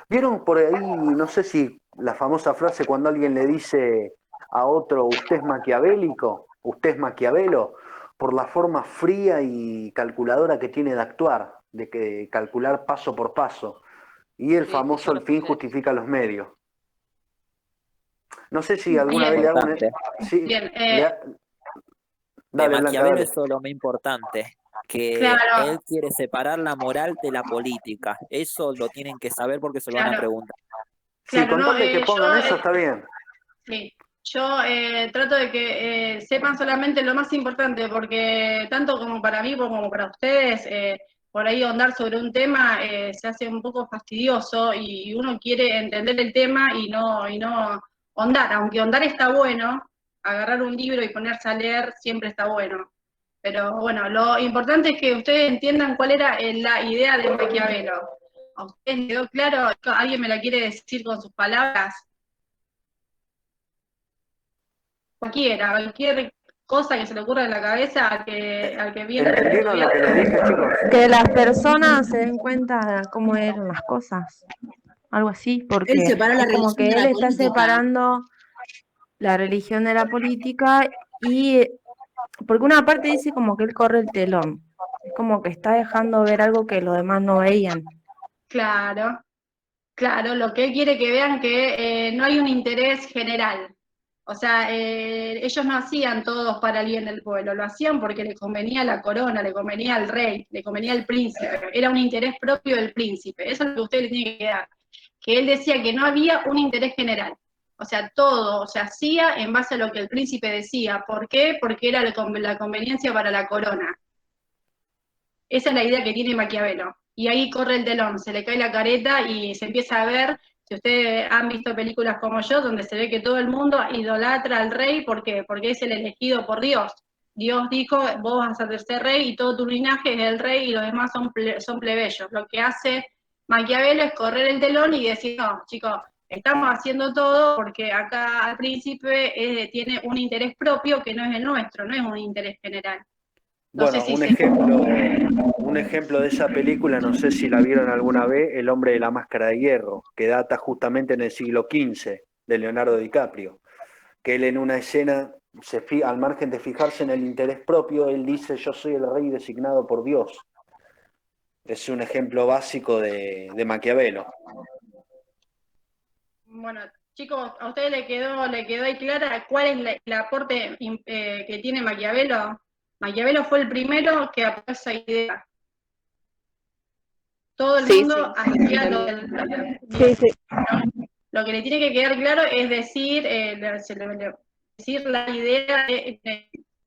¿Vieron por ahí, no sé si la famosa frase cuando alguien le dice a otro, usted es maquiavélico, usted es Maquiavelo, por la forma fría y calculadora que tiene de actuar, de que calcular paso por paso? Y el famoso "el fin justifica los medios"? No sé si alguna vez le hago... Sí, Bien, de Blanca, Maquiavelo dale. eso es lo más importante, que Claro. él quiere separar la moral de la política. Eso lo tienen que saber porque se lo van a Claro. preguntar. Sí, Claro, con no, tal de que pongan yo, eso está bien. Sí, yo trato de que sepan solamente lo más importante, porque tanto como para mí como para ustedes, por ahí ahondar sobre un tema se hace un poco fastidioso y uno quiere entender el tema y no ahondar, aunque ahondar está bueno, agarrar un libro y ponerse a leer siempre está bueno. Pero bueno, lo importante es que ustedes entiendan cuál era la idea de Maquiavelo. ¿A ustedes les quedó claro? ¿Alguien me la quiere decir con sus palabras? Cualquier cosa que se le ocurra en la cabeza al que viene. ¿Entendieron lo que les dije, chicos? Que las personas se den cuenta de cómo eran las cosas, algo así, porque Él separó la es como religión que de él la está política. separando la religión de la política y porque una parte dice como que él corre el telón, es como que está dejando ver algo que los demás no veían. Claro, lo que él quiere que vean que no hay un interés general, O sea, ellos no hacían todos para el bien del pueblo, lo hacían porque le convenía la corona, le convenía al rey, le convenía al príncipe, era un interés propio del príncipe, eso es lo que ustedes le tienen que quedar, que él decía que no había un interés general, o sea, todo se hacía en base a lo que el príncipe decía, ¿por qué? Porque era la conveniencia para la corona. Esa es la idea que tiene Maquiavelo, y ahí corre el telón, se le cae la careta y se empieza a ver. Si ustedes han visto películas como yo, donde se ve que todo el mundo idolatra al rey, ¿por qué? Porque es el elegido por Dios. Dios dijo, vos vas a ser rey y todo tu linaje es el rey y los demás son plebeyos. Lo que hace Maquiavelo es correr el telón y decir, no, chicos, estamos haciendo todo porque acá el príncipe tiene un interés propio que no es el nuestro, no es un interés general. No Bueno, sé si un ejemplo de esa película, no sé si la vieron alguna vez, El hombre de la máscara de hierro, que data justamente en el siglo XV, de Leonardo DiCaprio, que él en una escena, al margen de fijarse en el interés propio, él dice, yo soy el rey designado por Dios. Es un ejemplo básico de Maquiavelo. Bueno, chicos, ¿a ustedes le quedó ahí clara cuál es el aporte que tiene Maquiavelo? Maquiavelo fue el primero que apoyó esa idea. Todo el mundo hacía lo que le tiene que quedar claro es decir la idea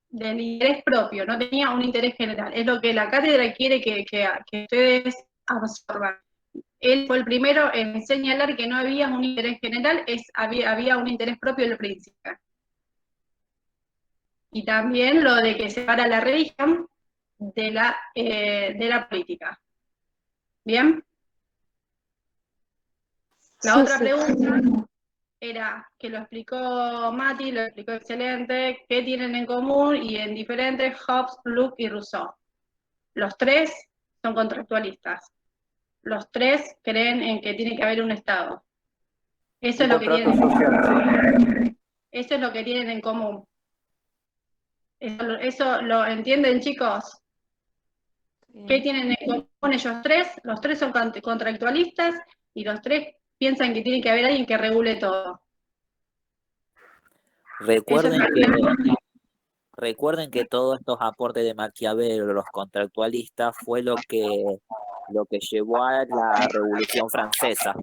del interés propio, no tenía un interés general. Es lo que la cátedra quiere que ustedes absorban. Él fue el primero en señalar que no había un interés general, había un interés propio del príncipe. Y también lo de que separa la religión de la política. ¿Bien? La otra pregunta era, que lo explicó Mati, lo explicó excelente, ¿qué tienen en común y en diferentes Hobbes, Locke y Rousseau? Los tres son contractualistas. Los tres creen en que tiene que haber un Estado. Eso es lo que tienen. Eso es lo que tienen en común. ¿Eso lo entienden, chicos? ¿Qué tienen en común ellos tres? Los tres son contractualistas y los tres piensan que tiene que haber alguien que regule todo. Recuerden que todos estos aportes de Maquiavelo, los contractualistas, fue lo que llevó a la Revolución Francesa.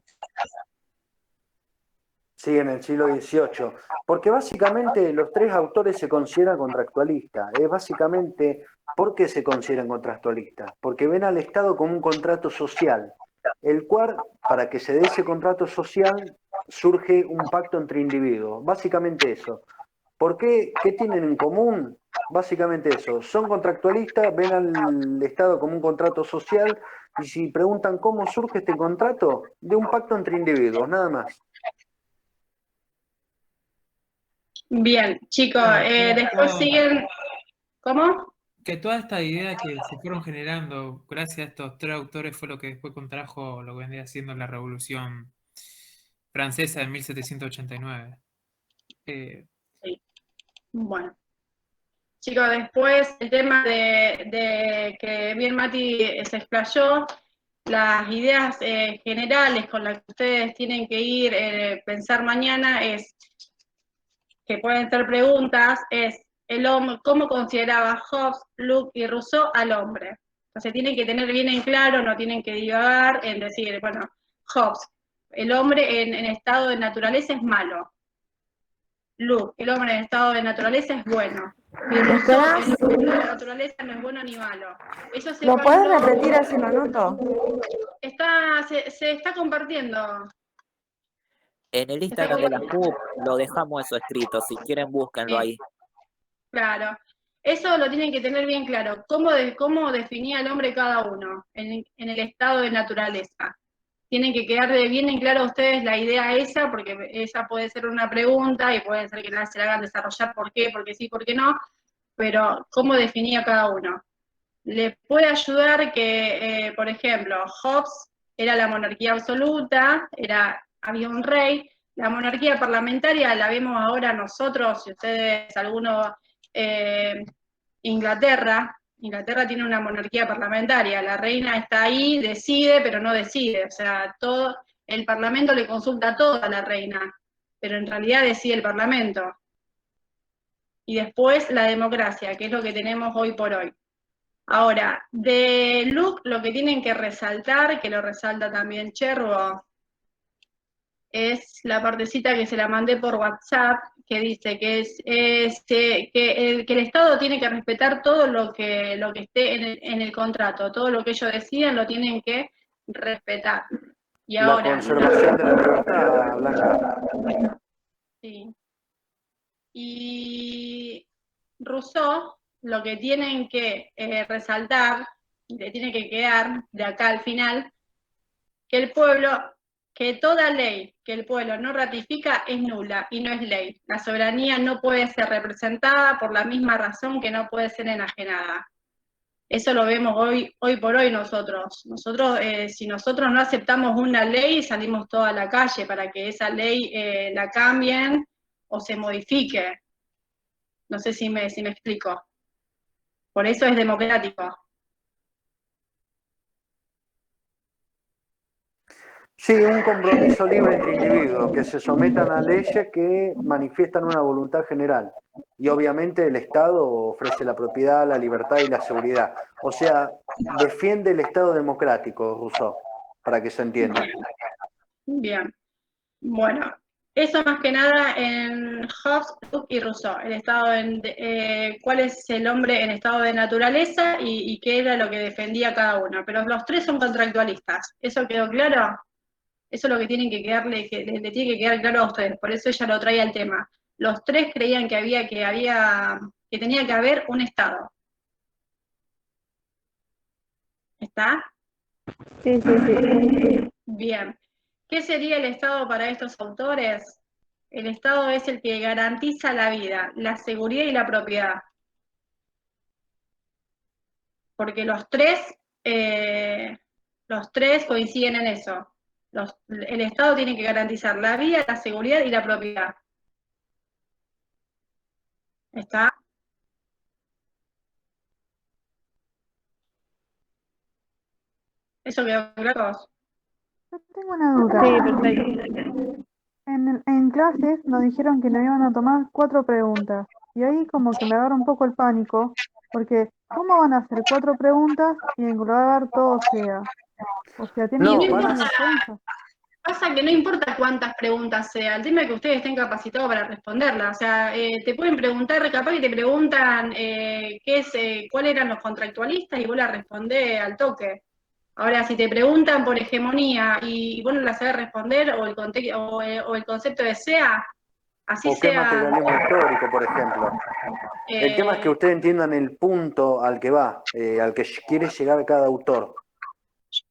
Sí, en el siglo XVIII. Porque básicamente los tres autores se consideran contractualistas. Es básicamente, ¿por qué se consideran contractualistas? Porque ven al Estado como un contrato social, el cual, para que se dé ese contrato social, surge un pacto entre individuos. Básicamente eso. ¿Por qué? ¿Qué tienen en común? Básicamente eso. Son contractualistas, ven al Estado como un contrato social, y si preguntan cómo surge este contrato, de un pacto entre individuos, nada más. Bien, chicos, después siguen. ¿Cómo? Que toda esta idea que se fueron generando gracias a estos tres autores fue lo que después contrajo lo que vendría siendo la Revolución Francesa de 1789. Sí. Bueno. Chicos, después el tema de que bien Mati se explayó, las ideas generales con las que ustedes tienen que ir pensar mañana es, que pueden ser preguntas, es el hombre, ¿cómo consideraba Hobbes, Locke y Rousseau al hombre? Entonces tienen que tener bien en claro, no tienen que divagar en decir, bueno, Hobbes, el hombre en estado de naturaleza es malo. Locke, el hombre en estado de naturaleza es bueno. Y Rousseau, el hombre en estado de naturaleza no es bueno ni malo. Eso ¿Lo puedes repetir así lo anoto? Se está compartiendo. En el Instagram de la PUC lo dejamos eso escrito, si quieren búsquenlo ahí. Claro, eso lo tienen que tener bien claro, cómo definía el hombre cada uno en el estado de naturaleza. Tienen que quedar bien en claro a ustedes la idea esa, porque esa puede ser una pregunta y puede ser que se la hagan desarrollar por qué, porque sí, por qué no, pero cómo definía cada uno. Les puede ayudar que, por ejemplo, Hobbes era la monarquía absoluta, había un rey. La monarquía parlamentaria la vemos ahora nosotros, si ustedes, alguno, Inglaterra tiene una monarquía parlamentaria, la reina está ahí, decide, pero no decide, o sea, el parlamento le consulta todo a la reina, pero en realidad decide el parlamento. y después la democracia, que es lo que tenemos hoy por hoy. Ahora, de Luke lo que tienen que resaltar, que lo resalta también Cherbo, es la partecita que se la mandé por WhatsApp, que dice que que el Estado tiene que respetar todo lo que esté en el contrato, todo lo que ellos decidan lo tienen que respetar. Y La ahora, conservación de la libertad, Blanca. sí. Y Rousseau lo que tienen que resaltar, le tiene que quedar de acá al final, que toda ley que el pueblo no ratifica es nula y no es ley. La soberanía no puede ser representada por la misma razón que no puede ser enajenada. Eso lo vemos hoy por hoy nosotros. Si nosotros no aceptamos una ley, salimos toda a la calle para que esa ley la cambien o se modifique. No sé si me explico. Por eso es democrático. Sí, un compromiso libre entre individuos que se sometan a leyes que manifiestan una voluntad general. Y obviamente el Estado ofrece la propiedad, la libertad y la seguridad. O sea, defiende el Estado democrático, Rousseau, para que se entienda. Bien. Bueno, eso más que nada en Hobbes, Locke y Rousseau. El estado cuál es el hombre en estado de naturaleza y qué era lo que defendía cada uno. Pero los tres son contractualistas. ¿Eso quedó claro? Eso es lo que tienen que quedarle, que le tiene que quedar claro a ustedes. Por eso ella lo trae al tema. Los tres creían que tenía que haber un estado. ¿Está? Sí, sí, sí. Bien. ¿Qué sería el Estado para estos autores? El Estado es el que garantiza la vida, la seguridad y la propiedad. Porque los tres coinciden en eso. El Estado tiene que garantizar la vida, la seguridad y la propiedad. ¿Está? ¿Eso quedó claro? Yo tengo una duda. Sí, perfecto. En clases nos dijeron que nos iban a tomar 4 preguntas. Y ahí como que me agarra un poco el pánico, porque ¿cómo van a hacer 4 preguntas y englobar todo sea? O sea, tienen No, que van ser a... defensa. Pasa que no importa cuántas preguntas sea, el tema es que ustedes estén capacitados para responderlas. O sea, te pueden preguntar, capaz que te preguntan cuáles eran los contractualistas y vos la respondés al toque. Ahora, si te preguntan por hegemonía y vos no la sabés responder, o el concepto de sea, así ¿O qué sea. materialismo histórico, por ejemplo? El tema es que ustedes entiendan el punto al que va, al que quiere llegar cada autor.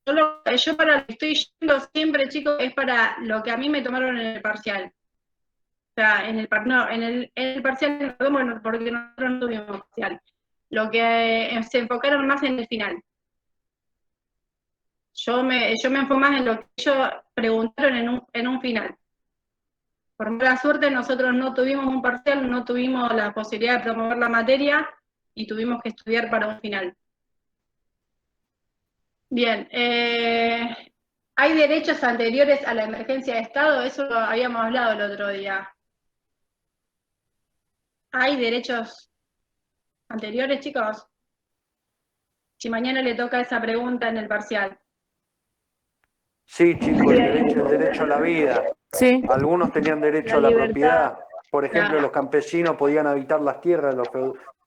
Yo para lo que estoy yendo siempre, chicos, es para lo que a mí me tomaron en el parcial. O sea, en el parcial, no, porque nosotros no tuvimos parcial. Lo que se enfocaron más en el final. Yo me enfoco más en lo que ellos preguntaron en un final. Por mala suerte, nosotros no tuvimos un parcial, no tuvimos la posibilidad de promover la materia y tuvimos que estudiar para un final. Bien, ¿hay derechos anteriores a la emergencia de Estado? Eso lo habíamos hablado el otro día. ¿Hay derechos anteriores, chicos? Si mañana le toca esa pregunta en el parcial. Sí, chicos, el derecho a la vida. Sí. Algunos tenían derecho a la propiedad. Por ejemplo, los campesinos podían habitar las tierras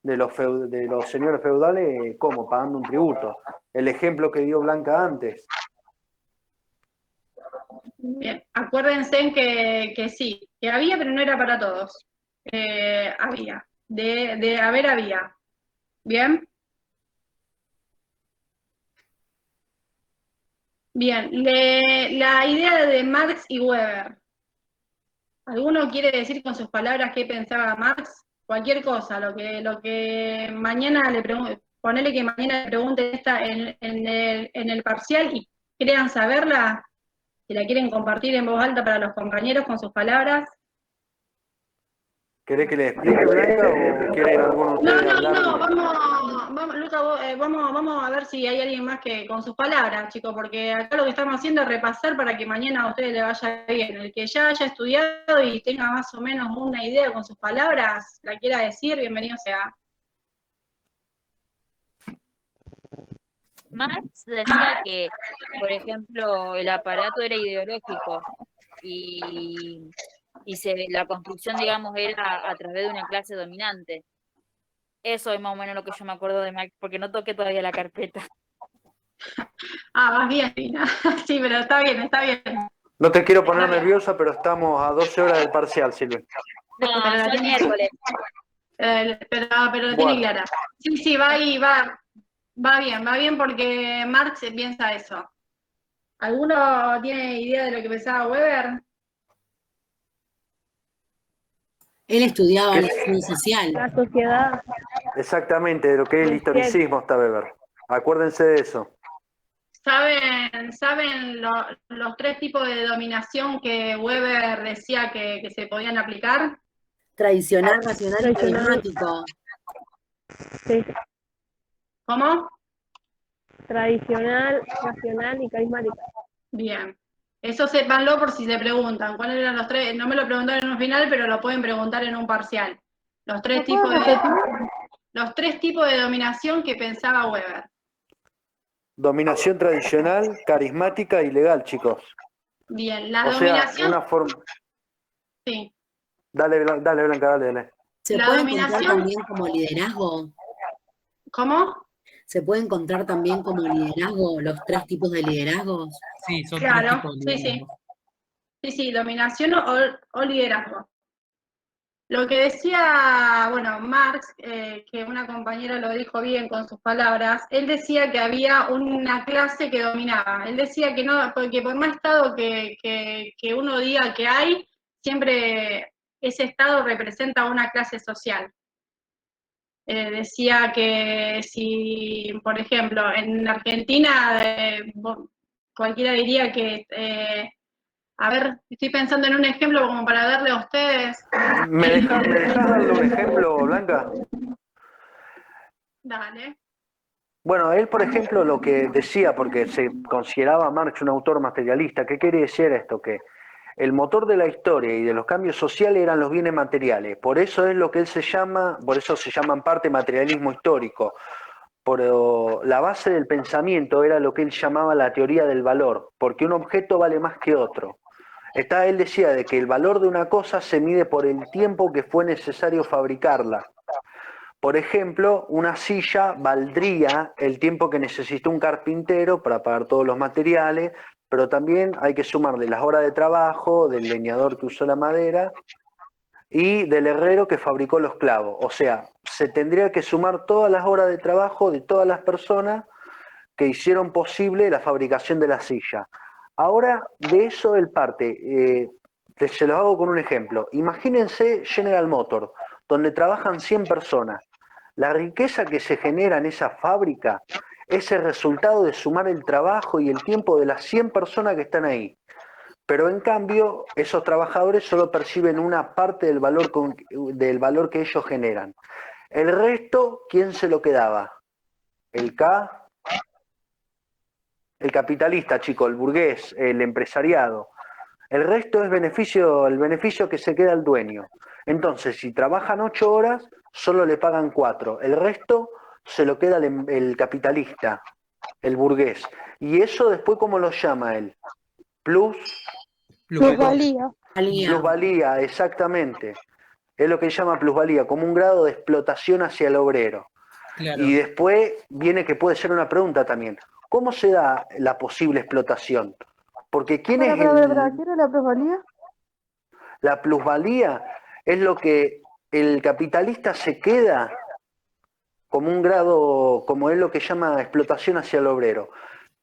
de los señores feudales, ¿cómo? Pagando un tributo. El ejemplo que dio Blanca antes. Bien, acuérdense que sí, que había, pero no era para todos. Había. De haber, había. ¿Bien? Bien, la idea de Marx y Weber. ¿Alguno quiere decir con sus palabras qué pensaba Marx? Cualquier cosa, lo que mañana le pregunte, ponele que mañana le pregunte esta en el parcial y crean saberla, si la quieren compartir en voz alta para los compañeros con sus palabras. ¿Querés que le explique, Blanca, o quieren alguno de ustedes hablar? No, Luca, vamos a ver si hay alguien más que con sus palabras, chicos, porque acá lo que estamos haciendo es repasar para que mañana a ustedes les vaya bien. El que ya haya estudiado y tenga más o menos una idea con sus palabras, la quiera decir, bienvenido sea. Marx decía que, por ejemplo, el aparato era ideológico y la construcción, digamos, era a través de una clase dominante. Eso es más o menos lo que yo me acuerdo de Marx, porque no toqué todavía la carpeta. Ah, vas bien, Tina. Sí, pero está bien, está bien. No te quiero poner nerviosa, pero estamos a 12 horas del parcial, Silvia. No, son el miércoles. Pero lo tiene clara. Sí, va ahí, va bien porque Marx piensa eso. ¿Alguno tiene idea de lo que pensaba Weber? Él estudiaba la acción social. La sociedad. Exactamente, de lo que es el historicismo está Weber. Acuérdense de eso. ¿Saben los tres tipos de dominación que Weber decía que se podían aplicar? Tradicional, racional y carismático. Sí. ¿Cómo? Tradicional, racional y carismática. Bien. Eso sépanlo por si se preguntan. ¿Cuáles eran los tres? No me lo preguntaron en un final, pero lo pueden preguntar en un parcial. Los tres tipos de dominación que pensaba Weber. Dominación tradicional, carismática y legal, chicos. Bien, la O sea, dominación. una forma. Sí. Dale, Blanca, dale. ¿Se puede encontrar también como liderazgo? ¿Cómo? ¿Se puede encontrar también como liderazgo los tres tipos de liderazgos? Sí, son Claro, tres tipos de sí. liderazgo. Sí, dominación o liderazgo. Lo que decía, bueno, Marx, que una compañera lo dijo bien con sus palabras, él decía que había una clase que dominaba. Él decía que no, porque por más estado que uno diga que hay, siempre ese estado representa una clase social. Decía que si, por ejemplo, en Argentina, cualquiera diría que a ver, estoy pensando en un ejemplo como para darle a ustedes. ¿Me dejás darle un ejemplo, Blanca? Dale. Bueno, él, por ejemplo, lo que decía, porque se consideraba Marx un autor materialista, ¿qué quiere decir esto? Que el motor de la historia y de los cambios sociales eran los bienes materiales. Por eso es lo que él se llama, por eso se llama en parte materialismo histórico. Pero la base del pensamiento era lo que él llamaba la teoría del valor, porque un objeto vale más que otro. Él decía de que el valor de una cosa se mide por el tiempo que fue necesario fabricarla. Por ejemplo, una silla valdría el tiempo que necesitó un carpintero para pagar todos los materiales, pero también hay que sumarle las horas de trabajo del leñador que usó la madera y del herrero que fabricó los clavos. O sea, se tendría que sumar todas las horas de trabajo de todas las personas que hicieron posible la fabricación de la silla. Ahora, de eso él parte. Se los hago con un ejemplo. Imagínense General Motors, donde trabajan 100 personas. La riqueza que se genera en esa fábrica es el resultado de sumar el trabajo y el tiempo de las 100 personas que están ahí. Pero en cambio, esos trabajadores solo perciben una parte del valor que ellos generan. El resto, ¿quién se lo quedaba? El capitalista, chico, el burgués, el empresariado. El resto es el beneficio que se queda al dueño. Entonces, si trabajan 8 horas, solo le pagan 4. El resto se lo queda el capitalista, el burgués. Y eso después, ¿cómo lo llama él? Plusvalía. Plusvalía, exactamente. Es lo que llama plusvalía, como un grado de explotación hacia el obrero. Claro. Y después viene que puede ser una pregunta también. ¿Cómo se da la posible explotación? Porque ¿quién es ¿Qué era la plusvalía? La plusvalía es lo que el capitalista se queda como un grado, como es lo que llama explotación hacia el obrero.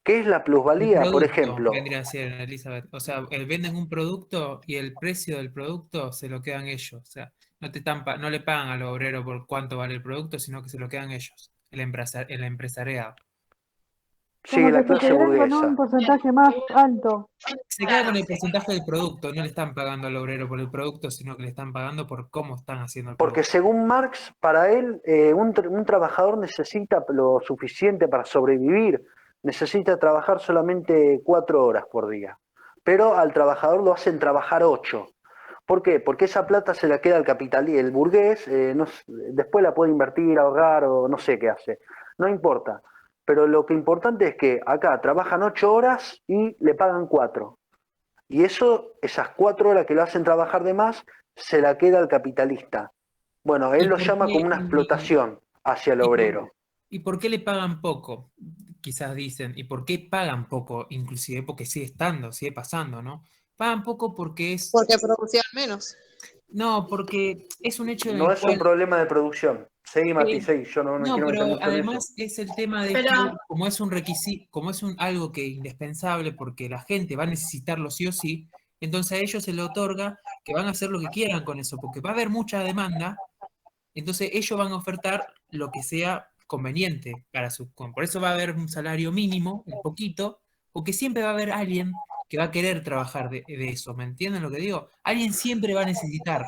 ¿Qué es la plusvalía? Por ejemplo, vendría a ser, Elizabeth. O sea, venden un producto y el precio del producto se lo quedan ellos. O sea, no le pagan al obrero por cuánto vale el producto, sino que se lo quedan ellos, el empresariado. Sí, Como la que se clase quedaron con un burguesa. porcentaje más alto. Se queda con el porcentaje del producto, no le están pagando al obrero por el producto, sino que le están pagando por cómo están haciendo el Porque producto. según Marx, para él, un trabajador necesita lo suficiente para sobrevivir, necesita trabajar solamente 4 horas por día. Pero al trabajador lo hacen trabajar 8. ¿Por qué? Porque esa plata se la queda el capitalista, el burgués, después la puede invertir, ahorrar o no sé qué hace. No importa. Pero lo que importante es que acá trabajan 8 horas y le pagan 4. Y eso, esas 4 horas que lo hacen trabajar de más, se la queda el capitalista. Bueno, él ¿Y lo por llama qué, como una explotación hacia el y por- obrero. y por qué le pagan poco? Quizás dicen. ¿Y por qué pagan poco? Inclusive porque sigue estando, sigue pasando, ¿no? Pagan poco porque es... Porque producían menos. No, porque es un hecho en No el es un cual... problema de producción. Seguí, Mati, seguí. Yo no No, quiero meter pero mucho en eso. además es el tema de Pero, que como es un requisito, como es algo que indispensable porque la gente va a necesitarlo sí o sí, entonces a ellos se le otorga que van a hacer lo que quieran con eso, porque va a haber mucha demanda, entonces ellos van a ofertar lo que sea conveniente para por eso va a haber un salario mínimo, un poquito, porque siempre va a haber alguien que va a querer trabajar de eso, ¿me entienden lo que digo? Alguien siempre va a necesitar.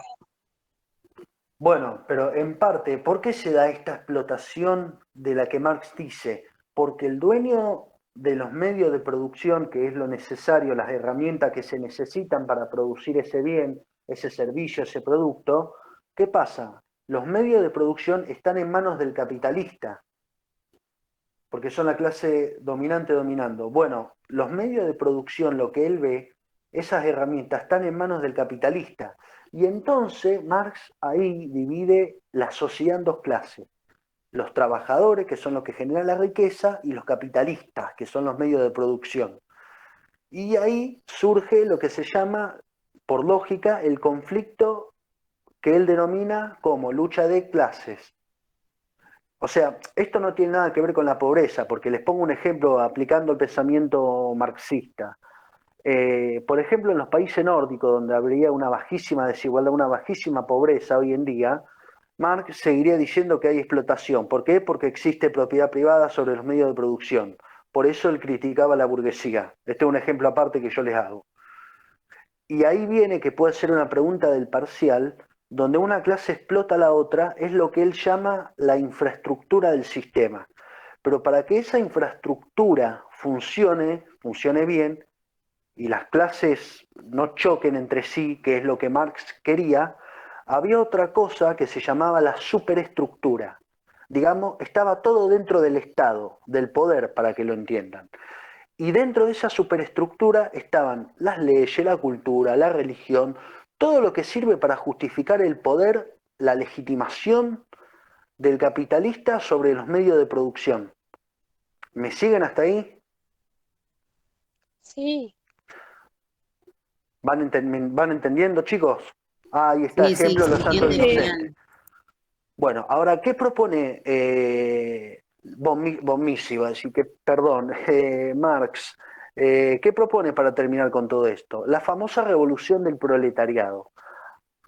Bueno, pero en parte, ¿por qué se da esta explotación de la que Marx dice? Porque el dueño de los medios de producción, que es lo necesario, las herramientas que se necesitan para producir ese bien, ese servicio, ese producto, ¿qué pasa? Los medios de producción están en manos del capitalista, porque son la clase dominante dominando. Bueno, los medios de producción, lo que él ve, esas herramientas están en manos del capitalista. Y entonces Marx ahí divide la sociedad en dos clases. Los trabajadores, que son los que generan la riqueza, y los capitalistas, que son los medios de producción. Y ahí surge lo que se llama, por lógica, el conflicto que él denomina como lucha de clases. O sea, esto no tiene nada que ver con la pobreza, porque les pongo un ejemplo aplicando el pensamiento marxista. Por ejemplo, en los países nórdicos, donde habría una bajísima desigualdad, una bajísima pobreza hoy en día, Marx seguiría diciendo que hay explotación. ¿Por qué? Porque existe propiedad privada sobre los medios de producción. Por eso él criticaba a la burguesía. Este es un ejemplo aparte que yo les hago. Y ahí viene que puede ser una pregunta del parcial, donde una clase explota a la otra, es lo que él llama la infraestructura del sistema. Pero para que esa infraestructura funcione bien, y las clases no choquen entre sí, que es lo que Marx quería, había otra cosa que se llamaba la superestructura. Digamos, estaba todo dentro del Estado, del poder, para que lo entiendan. Y dentro de esa superestructura estaban las leyes, la cultura, la religión, todo lo que sirve para justificar el poder, la legitimación del capitalista sobre los medios de producción. ¿Me siguen hasta ahí? Sí. ¿Van entendiendo, chicos? Ahí está, Sí, ejemplo, se los santos entiende inocentes. genial. Bueno, ahora, ¿qué propone Bonmisi, iba a decir que, perdón, Marx? ¿Qué propone para terminar con todo esto? La famosa revolución del proletariado,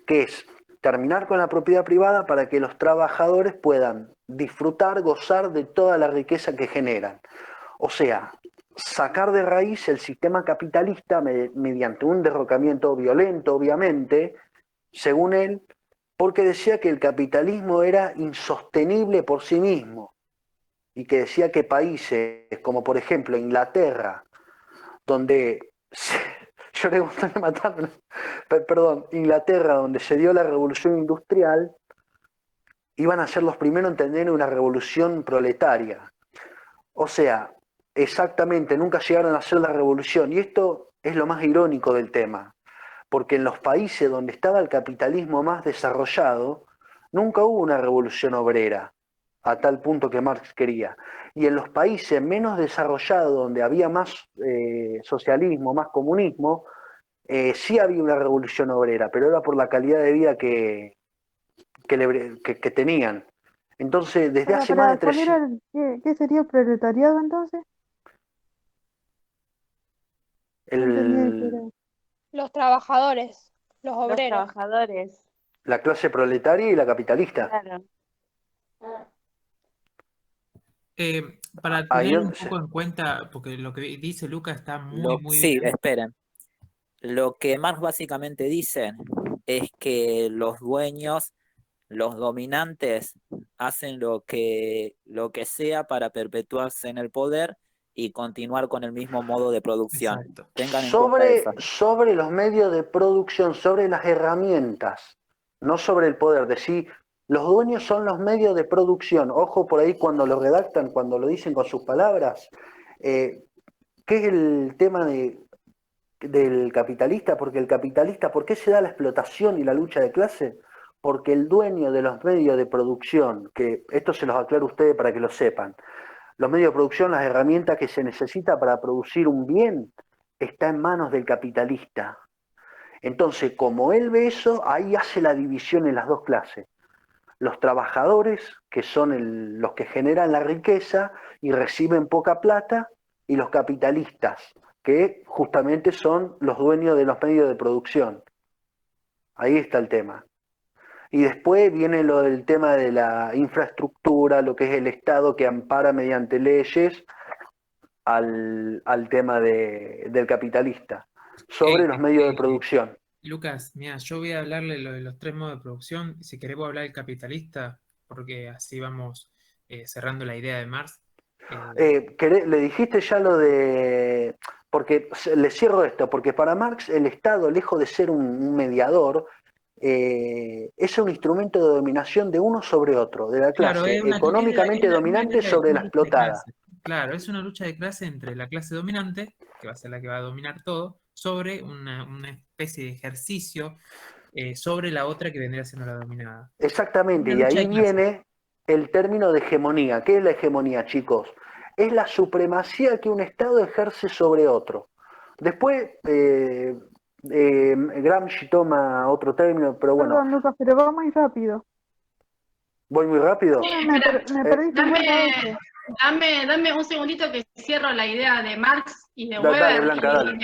que es terminar con la propiedad privada para que los trabajadores puedan disfrutar, gozar de toda la riqueza que generan. O sea, sacar de raíz el sistema capitalista mediante un derrocamiento violento, obviamente, según él, porque decía que el capitalismo era insostenible por sí mismo y que decía que países como por ejemplo Inglaterra, donde yo le gustaría matarme, perdón, Inglaterra, donde se dio la revolución industrial, iban a ser los primeros en tener una revolución proletaria. O sea, exactamente, nunca llegaron a hacer la revolución. Y esto es lo más irónico del tema, porque en los países donde estaba el capitalismo más desarrollado, nunca hubo una revolución obrera, a tal punto que Marx quería. Y en los países menos desarrollados, donde había más socialismo, más comunismo, sí había una revolución obrera, pero era por la calidad de vida que tenían. Entonces, desde hace más de ¿Cuál 300... era qué sería proletariado entonces? No entendí qué era. Los trabajadores, los Los obreros. trabajadores, la clase proletaria y la capitalista. claro. para Ahí tener un se- poco en cuenta, porque lo que dice Lucas está muy Sí, bien. esperen. Lo que Marx básicamente dice es que los dueños, los dominantes, hacen lo que sea para perpetuarse en el poder y continuar con el mismo modo de producción. Exacto. Tengan en cuenta eso. sobre los medios de producción, sobre las herramientas, no sobre el poder. Decir, los dueños son los medios de producción. Ojo por ahí cuando lo redactan, cuando lo dicen con sus palabras. ¿Qué es el tema del capitalista? Porque el capitalista, ¿por qué se da la explotación y la lucha de clase? Porque el dueño de los medios de producción, que esto se los aclaro a ustedes para que lo sepan, los medios de producción, las herramientas que se necesita para producir un bien, está en manos del capitalista. Entonces, como él ve eso, ahí hace la división en las dos clases. Los trabajadores, que son los que generan la riqueza y reciben poca plata, y los capitalistas, que justamente son los dueños de los medios de producción. Ahí está el tema. Y después viene lo del tema de la infraestructura, lo que es el Estado que ampara mediante leyes al tema del capitalista, sobre los medios de producción. Lucas, mira, yo voy a hablarle lo de los 3 modos de producción. Si querés voy a hablar del capitalista, porque así vamos cerrando la idea de Marx. ¿Le dijiste ya lo de...? Porque le cierro esto, porque para Marx el Estado, lejos de ser un mediador, es un instrumento de dominación de uno sobre otro, de la Claro, clase económicamente dominante sobre la explotada. Claro, es una lucha de clase entre la clase dominante, que va a ser la que va a dominar todo, sobre una especie de ejercicio sobre la otra que vendría siendo la dominada. Exactamente, Una y lucha ahí de clase. viene el término de hegemonía. ¿Qué es la hegemonía, chicos? Es la supremacía que un Estado ejerce sobre otro. Después, Gramsci toma otro término, pero bueno, Perdón, Lucas, pero va muy rápido. voy muy rápido. Me perdí 50 veces. Dame un segundito que cierro la idea de Marx y de Dale, Weber. Blanca, y dale.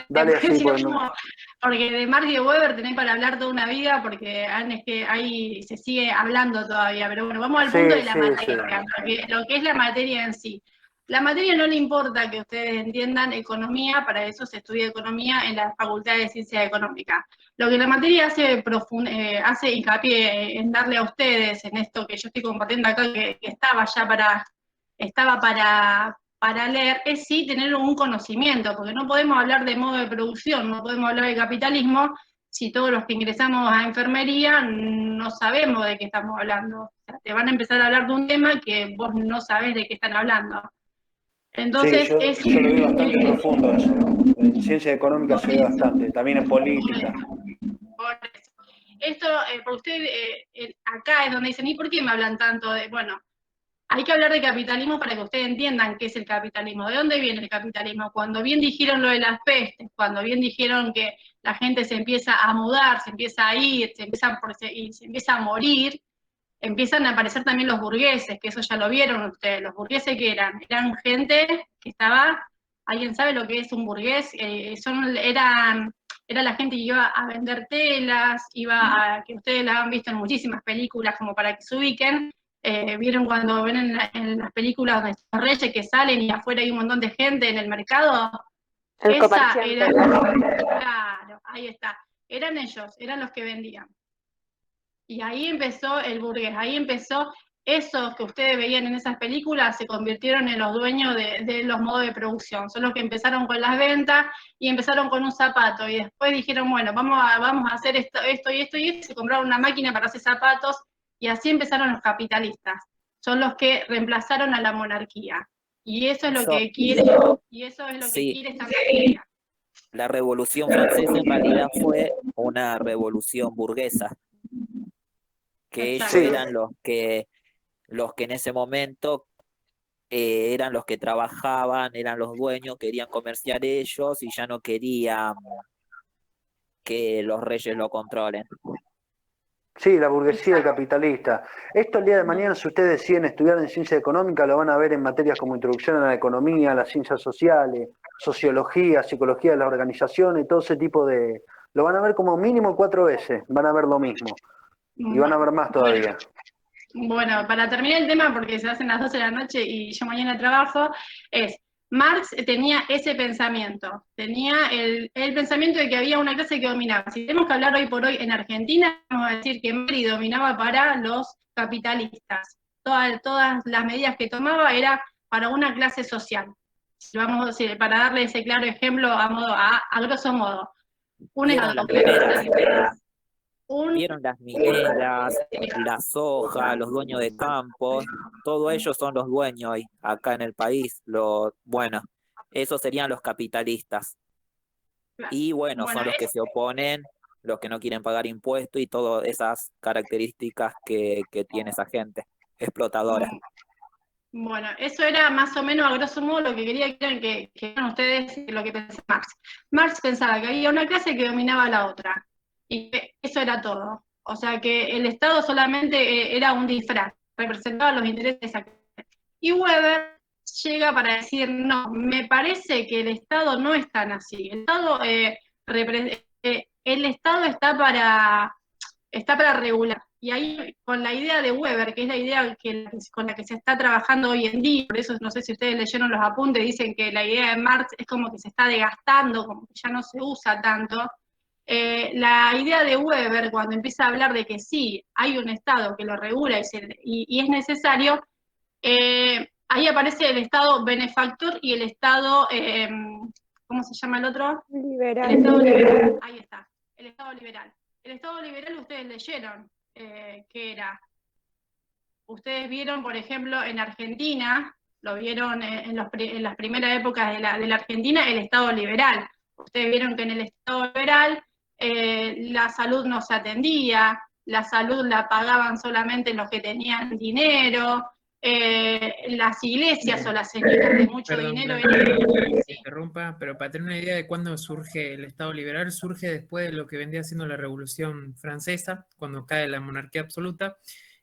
Dale después, así, si no, bueno. porque de Marx y de Weber tenés para hablar toda una vida, porque es que ahí se sigue hablando todavía. Pero bueno, vamos al punto de la materia, lo que es la materia en sí. La materia no le importa que ustedes entiendan economía, para eso se estudia economía en la Facultad de Ciencias Económicas. Lo que la materia hace hincapié en darle a ustedes, en esto que yo estoy compartiendo acá, que estaba para leer, es sí tener un conocimiento, porque no podemos hablar de modo de producción, no podemos hablar de capitalismo si todos los que ingresamos a enfermería no sabemos de qué estamos hablando. O sea, te van a empezar a hablar de un tema que vos no sabés de qué están hablando. Entonces, Sí, yo lo veo bastante profundo eso. En ciencia económica se ve bastante, también en política. Esto, por usted, acá es donde dicen, ¿y por qué me hablan tanto de...? Bueno, hay que hablar de capitalismo para que ustedes entiendan qué es el capitalismo, de dónde viene el capitalismo. Cuando bien dijeron lo de las pestes, cuando bien dijeron que la gente se empieza a mudar, se empieza a ir, se empieza a morir, empiezan a aparecer también los burgueses, que eso ya lo vieron ustedes. Los burgueses que eran gente que estaba, ¿alguien sabe lo que es un burgués? Era la gente que iba a vender telas, que ustedes la han visto en muchísimas películas como para que se ubiquen. ¿Vieron cuando ven en las películas donde están reyes que salen y afuera hay un montón de gente en el mercado? Claro, ahí está. Eran ellos, eran los que vendían. Y ahí empezó el burgués, ahí empezó esos que ustedes veían en esas películas, se convirtieron en los dueños de los modos de producción. Son los que empezaron con las ventas y empezaron con un zapato y después dijeron, bueno, vamos a hacer esto y esto, se compraron una máquina para hacer zapatos y así empezaron los capitalistas. Son los que reemplazaron a la monarquía. Y eso es lo que quiere, quiere esta materia. La Revolución Francesa en realidad fue una revolución burguesa, que ellos eran los que en ese momento eran los que trabajaban, eran los dueños, querían comerciar ellos y ya no querían que los reyes lo controlen. Sí, la burguesía capitalista. Esto el día de mañana, si ustedes deciden estudiar en ciencia económica, lo van a ver en materias como introducción a la economía, a las ciencias sociales, sociología, psicología de las organizaciones, todo ese tipo de... Lo van a ver como mínimo 4 veces, van a ver lo mismo. Y van a ver más todavía. Bueno, para terminar el tema, porque se hacen las 12 de la noche y yo mañana trabajo, Marx tenía ese pensamiento, tenía el pensamiento de que había una clase que dominaba. Si tenemos que hablar hoy por hoy en Argentina, vamos a decir que Macri dominaba para los capitalistas. Todas las medidas que tomaba era para una clase social. Vamos a decir, para darle ese claro ejemplo a grosso modo. Un ¿Vieron estado las que le mineras? un ¿Vieron las mineras, la soja, los dueños de campos? Todos ellos son los dueños hoy, acá en el país. Bueno, esos serían los capitalistas. Y bueno, Bueno, son los que se oponen, los que no quieren pagar impuestos y todas esas características que tiene esa gente explotadora. Bueno, eso era más o menos a grosso modo lo que quería que vean ustedes lo que pensaba Marx. Marx pensaba que había una clase que dominaba a la otra, y que eso era todo. O sea, que el Estado solamente era un disfraz, representaba los intereses de esa clase. Y Weber llega para decir, no, me parece que el Estado no es tan así. El Estado está para regular. Y ahí, con la idea de Weber, que es la idea con la que se está trabajando hoy en día, por eso no sé si ustedes leyeron los apuntes, dicen que la idea de Marx es como que se está desgastando, como que ya no se usa tanto. La idea de Weber, cuando empieza a hablar de que sí, hay un Estado que lo regula y es necesario, ahí aparece el Estado benefactor y el Estado, ¿cómo se llama el otro? Liberal. El Estado liberal, ahí está, el Estado liberal. El Estado liberal ustedes leyeron que era. Ustedes vieron, por ejemplo, en Argentina, lo vieron en las primeras épocas de la Argentina, el Estado liberal. Ustedes vieron que en el Estado liberal la salud no se atendía, la salud la pagaban solamente los que tenían dinero, las iglesias o las señoras de mucho Perdón, dinero Blanca, eran... que interrumpa, pero para tener una idea de cuándo surge el Estado liberal, surge después de lo que vendría siendo la Revolución Francesa, cuando cae la monarquía absoluta.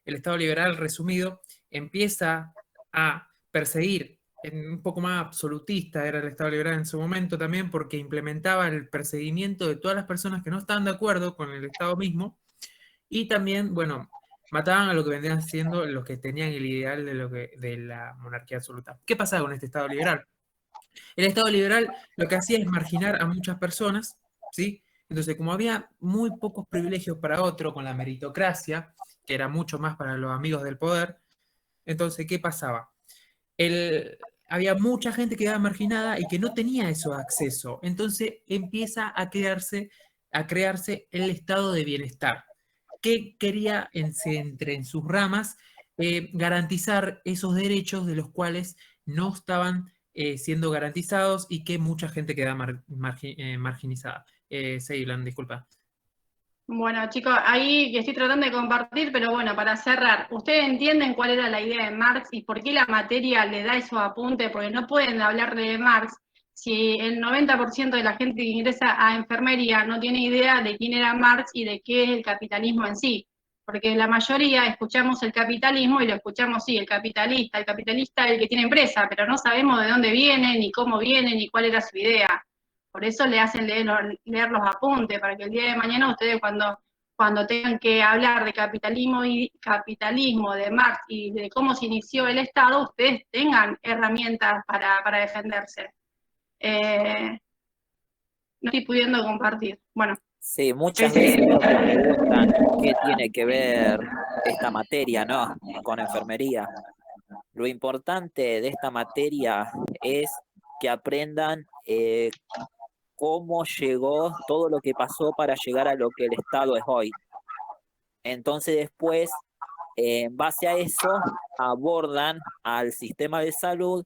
El Estado liberal, resumido, empieza a perseguir, un poco más absolutista era el Estado liberal en su momento también, porque implementaba el perseguimiento de todas las personas que no estaban de acuerdo con el Estado mismo, y también, bueno, mataban a lo que vendrían siendo los que tenían el ideal de la monarquía absoluta. ¿Qué pasaba con este Estado liberal? El Estado liberal lo que hacía es marginar a muchas personas, ¿sí? Entonces, como había muy pocos privilegios para otro, con la meritocracia, que era mucho más para los amigos del poder, entonces, ¿qué pasaba? Había mucha gente que quedaba marginada y que no tenía eso acceso. Entonces, empieza a crearse el estado de bienestar, que quería, entre en sus ramas, garantizar esos derechos de los cuales no estaban siendo garantizados y que mucha gente queda marginizada. Ceylan, disculpa. Bueno, chicos, ahí que estoy tratando de compartir, pero bueno, para cerrar, ¿ustedes entienden cuál era la idea de Marx y por qué la materia le da esos apuntes? Porque no pueden hablar de Marx si el 90% de la gente que ingresa a enfermería no tiene idea de quién era Marx y de qué es el capitalismo en sí. Porque la mayoría escuchamos el capitalismo y lo escuchamos, sí, el capitalista el que tiene empresa, pero no sabemos de dónde viene, ni cómo viene, ni cuál era su idea. Por eso le hacen leer los apuntes, para que el día de mañana ustedes cuando tengan que hablar de capitalismo, de Marx y de cómo se inició el Estado, ustedes tengan herramientas para defenderse. No estoy pudiendo compartir. Bueno. Sí, muchas veces me preguntan qué tiene que ver esta materia, ¿no? Con enfermería. Lo importante de esta materia es que aprendan cómo llegó todo lo que pasó para llegar a lo que el Estado es hoy. Entonces después, en base a eso, abordan al sistema de salud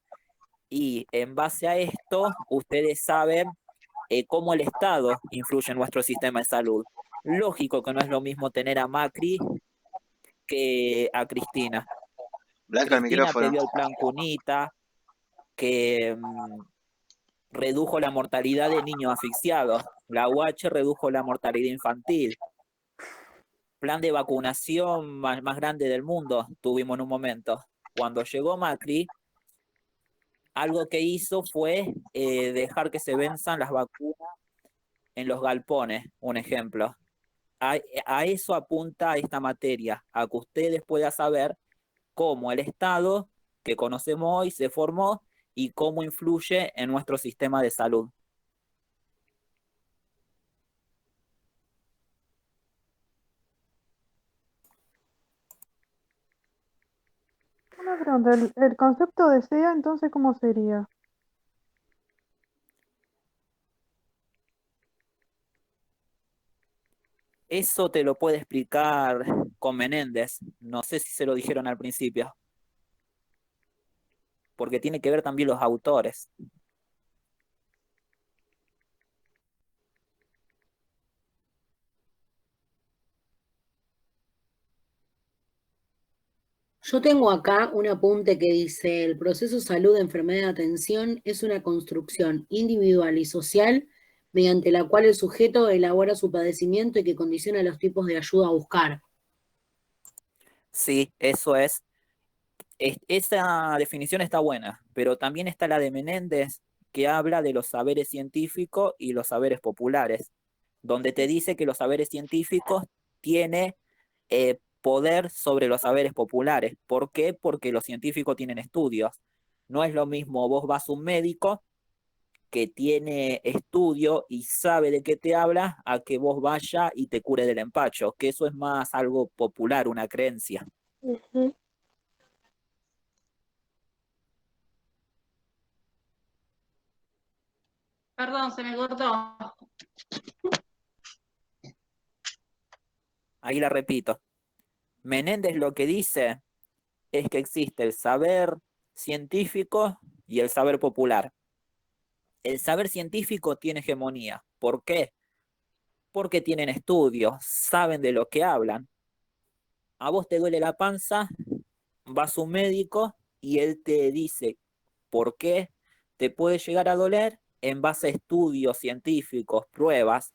y en base a esto, ustedes saben cómo el Estado influye en nuestro sistema de salud. Lógico que no es lo mismo tener a Macri que a Cristina. Blanca, el Cristina micrófono. pidió el plan Cunita, que redujo la mortalidad de niños asfixiados. La UH redujo la mortalidad infantil. Plan de vacunación más grande del mundo tuvimos en un momento. Cuando llegó Macri, algo que hizo fue dejar que se venzan las vacunas en los galpones, un ejemplo. A eso apunta esta materia, a que ustedes puedan saber cómo el Estado que conocemos hoy se formó y cómo influye en nuestro sistema de salud. Una pregunta, el concepto de SEA, entonces, ¿cómo sería? Eso te lo puede explicar con Menéndez. No sé si se lo dijeron al principio, porque tiene que ver también los autores. Yo tengo acá un apunte que dice, el proceso salud, enfermedad, atención es una construcción individual y social mediante la cual el sujeto elabora su padecimiento y que condiciona los tipos de ayuda a buscar. Sí, eso es. Esa definición está buena, pero también está la de Menéndez, que habla de los saberes científicos y los saberes populares, donde te dice que los saberes científicos tienen poder sobre los saberes populares. ¿Por qué? Porque los científicos tienen estudios. No es lo mismo, vos vas a un médico que tiene estudio y sabe de qué te habla, a que vos vaya y te cure del empacho, que eso es más algo popular, una creencia. Ujú. Perdón, se me cortó. Ahí la repito. Menéndez lo que dice es que existe el saber científico y el saber popular. El saber científico tiene hegemonía. ¿Por qué? Porque tienen estudios, saben de lo que hablan. A vos te duele la panza, vas a un médico y él te dice por qué te puede llegar a doler en base a estudios científicos, pruebas.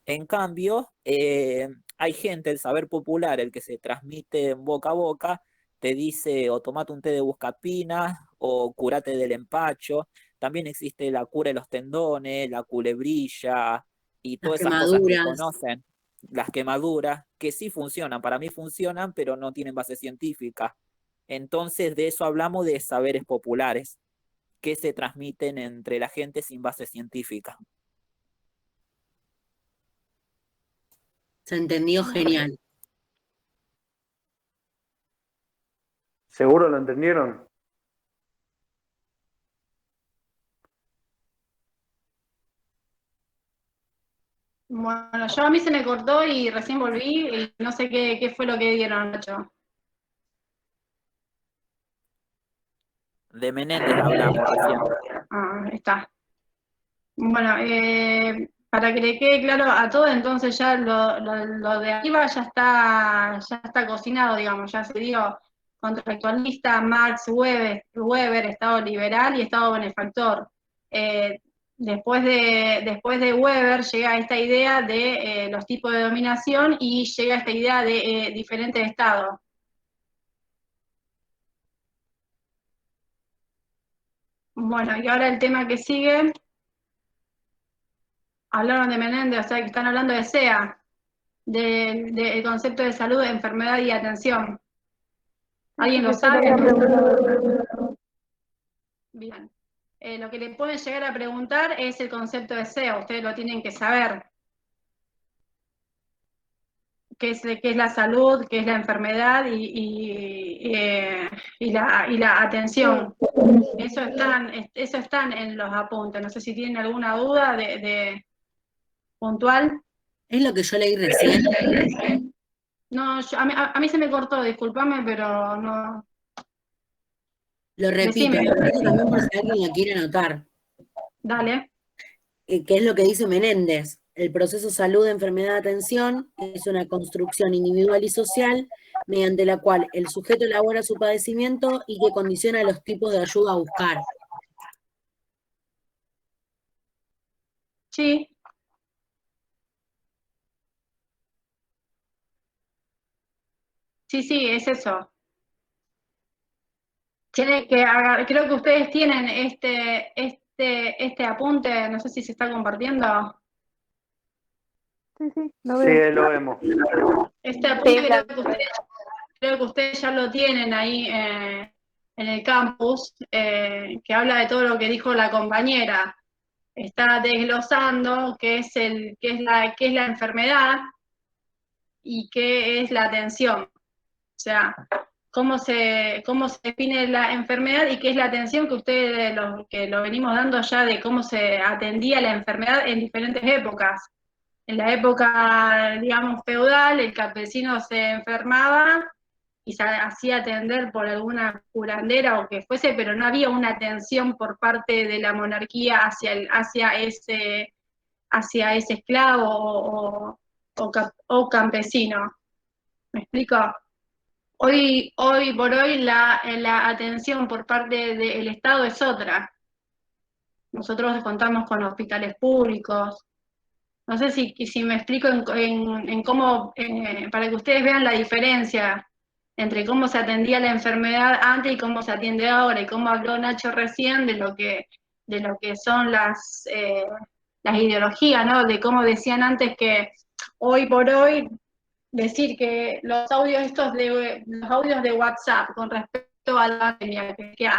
En cambio, hay gente, el saber popular, el que se transmite boca a boca, te dice o tomate un té de buscapina o curate del empacho. También existe la cura de los tendones, la culebrilla y Las todas esas cosas que quemaduras. conocen, las quemaduras, que sí funcionan, para mí funcionan, pero no tienen base científica. Entonces, de eso hablamos de saberes populares que se transmiten entre la gente sin base científica. Se entendió genial. ¿Seguro lo entendieron? Bueno, yo a mí se me cortó y recién volví y no sé qué fue lo que dieron, Nacho. De Menéndez hablamos recién. Ah, está. Bueno, para que le quede claro a todos, entonces ya lo de arriba ya está cocinado, digamos, ya se dio contractualista, Marx, Weber, Estado liberal y Estado benefactor. Después de Weber llega esta idea de los tipos de dominación y llega esta idea de diferentes estados. Bueno, y ahora el tema que sigue. Hablaron de Menéndez, o sea que están hablando de SEA, del concepto de salud, enfermedad y atención. ¿Alguien lo Eso le sabe? había preguntado. Bien. Lo que le pueden llegar a preguntar es el concepto de SEA, ustedes lo tienen que saber. ¿Qué es la salud, qué es la enfermedad y la atención? Eso están en los apuntes. No sé si tienen alguna duda de puntual. Es lo que yo leí recién. No, a mí se me cortó, discúlpame, pero no. Lo repito Decime. también por si alguien la quiere anotar. Dale. Que es lo que dice Menéndez. El proceso salud, enfermedad, atención es una construcción individual y social mediante la cual el sujeto elabora su padecimiento y que condiciona los tipos de ayuda a buscar. Sí. Sí, es eso. Creo que ustedes tienen este apunte, no sé si se está compartiendo. Sí, lo Sí, veo. ahí lo vemos. Este apunte creo que ustedes ya lo tienen ahí en el campus, que habla de todo lo que dijo la compañera. Está desglosando qué es la enfermedad y qué es la atención. O sea, cómo se define la enfermedad y qué es la atención que ustedes que lo venimos dando ya de cómo se atendía la enfermedad en diferentes épocas. En la época, digamos, feudal, el campesino se enfermaba y se hacía atender por alguna curandera o que fuese, pero no había una atención por parte de la monarquía hacia ese esclavo o campesino. ¿Me explico? Hoy por hoy la atención por parte del Estado es otra. Nosotros contamos con hospitales públicos. No sé si me explico en cómo, para que ustedes vean la diferencia entre cómo se atendía la enfermedad antes y cómo se atiende ahora, y cómo habló Nacho recién de lo que son las ideologías, ¿no? De cómo decían antes que hoy por hoy decir que los audios de WhatsApp con respecto a la pandemia, que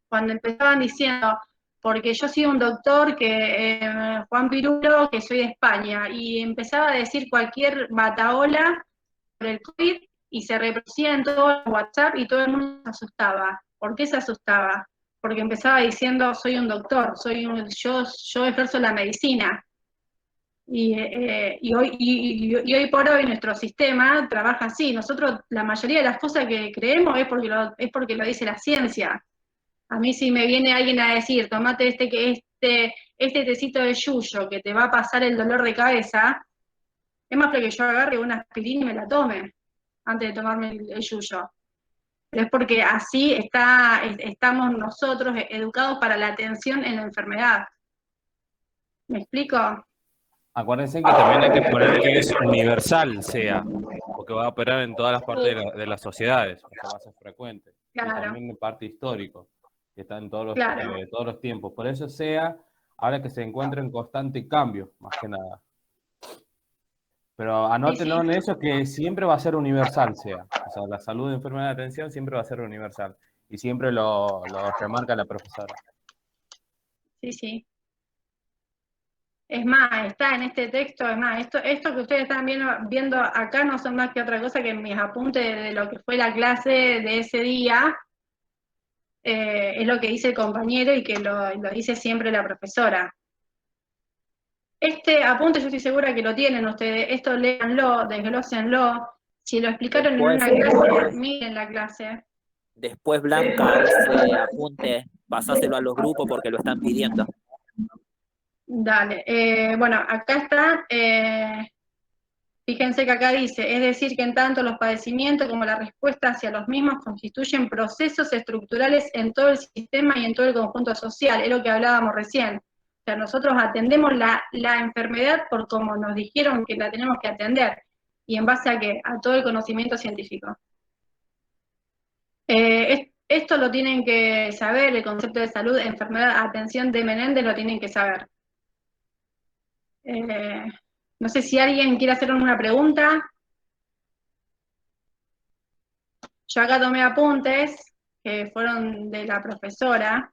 cuando empezaban diciendo, porque yo soy un doctor Juan Pirulo, que soy de España, y empezaba a decir cualquier batahola por el COVID y se reproducía en todo el WhatsApp y todo el mundo se asustaba. ¿Por qué se asustaba? Porque empezaba diciendo, soy un doctor, yo ejerzo la medicina. Y hoy por hoy nuestro sistema trabaja así. Nosotros la mayoría de las cosas que creemos es porque lo dice la ciencia. A mí si me viene alguien a decir, tomate este tecito de yuyo que te va a pasar el dolor de cabeza, es más que yo agarre una aspirina y me la tome antes de tomarme el yuyo. Pero es porque así estamos nosotros educados para la atención en la enfermedad. ¿Me explico? Acuérdense que también hay que poner que es universal, sea, porque va a operar en todas las partes de las sociedades, o sea, va a ser frecuente. Y Claro. también en parte histórico, que está en todos Claro. todos los tiempos. Por eso sea, ahora que se encuentra en constante cambio, más que nada. Pero anótenlo en eso, que siempre va a ser universal, sea. O sea, la salud, enfermedad, atención siempre va a ser universal. Y siempre lo remarca la profesora. Sí. Es más, está en este texto, es más, esto que ustedes están viendo acá no son más que otra cosa que mis apuntes de lo que fue la clase de ese día, es lo que dice el compañero y que lo dice siempre la profesora. Este apunte yo estoy segura que lo tienen ustedes, esto léanlo, desglósenlo, si lo explicaron en una clase, miren la clase. Después, Blanca, ese apunte, pasáselo a los grupos porque lo están pidiendo. Dale, bueno, acá está, fíjense que acá dice, es decir, que en tanto los padecimientos como la respuesta hacia los mismos constituyen procesos estructurales en todo el sistema y en todo el conjunto social, es lo que hablábamos recién. O sea, nosotros atendemos la enfermedad por como nos dijeron que la tenemos que atender, y en base a qué, a todo el conocimiento científico. Esto lo tienen que saber, el concepto de salud, enfermedad, atención de Menéndez lo tienen que saber. No sé si alguien quiere hacer una pregunta. Yo acá tomé apuntes que fueron de la profesora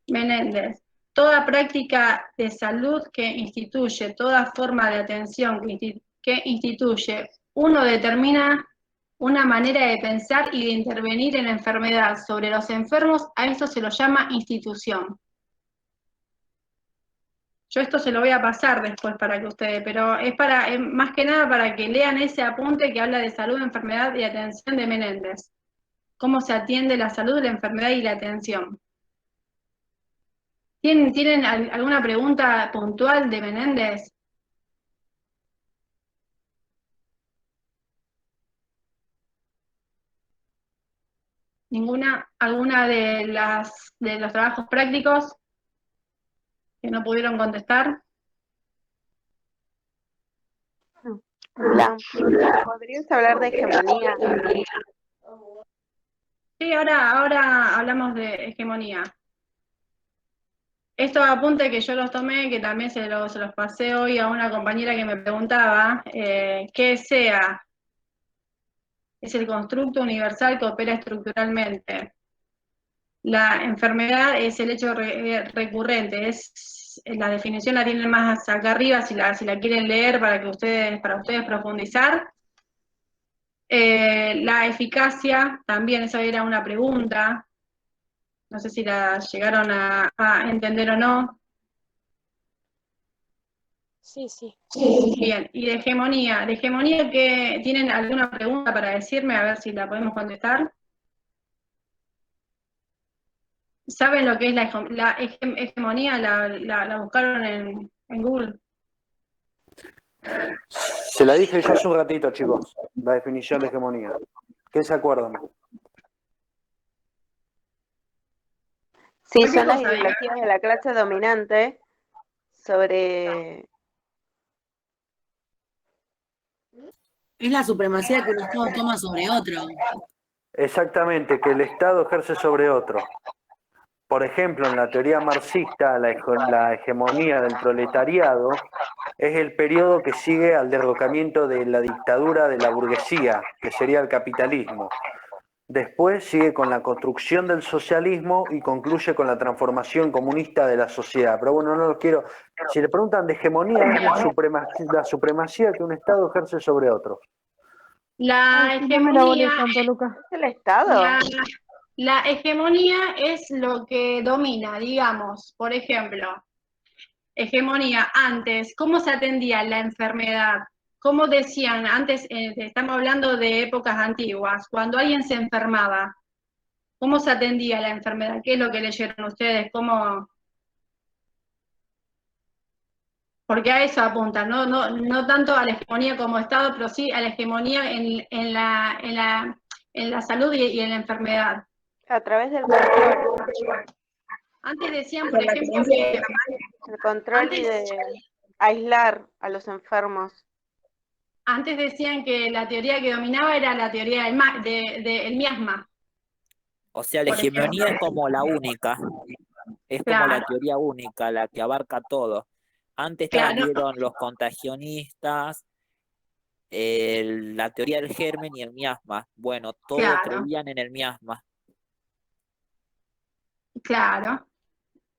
Menéndez. Toda práctica de salud que instituye, toda forma de atención que instituye, uno determina una manera de pensar y de intervenir en la enfermedad sobre los enfermos, a eso se lo llama institución. Yo esto se lo voy a pasar después para que ustedes, pero es más que nada para que lean ese apunte que habla de salud, enfermedad y atención de Menéndez. Cómo se atiende la salud, la enfermedad y la atención. ¿Tienen alguna pregunta puntual de Menéndez? ¿Ninguna? ¿Alguna de los trabajos prácticos que no pudieron contestar? ¿Podrías hablar de hegemonía? Sí, ahora hablamos de hegemonía. estos apuntes que yo los tomé, que también se los pasé hoy a una compañera que me preguntaba, ¿qué sea? Es el constructo universal que opera estructuralmente. La enfermedad es el hecho recurrente, la definición la tienen más acá arriba, si la quieren leer para ustedes profundizar. La eficacia, también esa era una pregunta, no sé si la llegaron a entender o no. Sí, sí. Bien, y de hegemonía que ¿tienen alguna pregunta para decirme? A ver si la podemos contestar. ¿Saben lo que es la hegemonía? ¿La buscaron en Google? Se la dije yo hace un ratito, chicos, la definición de hegemonía. ¿Qué se acuerdan? Sí, ¿Qué son las cosa, diga? ideologías de la clase dominante sobre... Es la supremacía que un Estado toma sobre otro. Exactamente, que el Estado ejerce sobre otro. Por ejemplo, en la teoría marxista, la hegemonía del proletariado es el periodo que sigue al derrocamiento de la dictadura de la burguesía, que sería el capitalismo. Después sigue con la construcción del socialismo y concluye con la transformación comunista de la sociedad. Pero bueno, no lo quiero. Si le preguntan de hegemonía, es la supremacía que un Estado ejerce sobre otro. La Dame la bola, hegemonía, Santa Lucas. ¿Es el Estado? la hegemonía es lo que domina, digamos, por ejemplo, hegemonía antes, ¿cómo se atendía la enfermedad? ¿Cómo decían antes, estamos hablando de épocas antiguas, cuando alguien se enfermaba, ¿cómo se atendía la enfermedad? ¿Qué es lo que leyeron ustedes? ¿Cómo? Porque a eso apuntan, no tanto a la hegemonía como Estado, pero sí a la hegemonía en la salud y en la enfermedad. A través del control. Antes decían, por ejemplo, que El control y de aislar a los enfermos. antes decían que la teoría que dominaba era la teoría del miasma. O sea, la hegemonía es como la única, es como la Claro. teoría única, la que abarca todo. Antes Claro. salieron los contagionistas, la teoría del germen y el miasma. Bueno, todos Claro. creían en el miasma. Claro.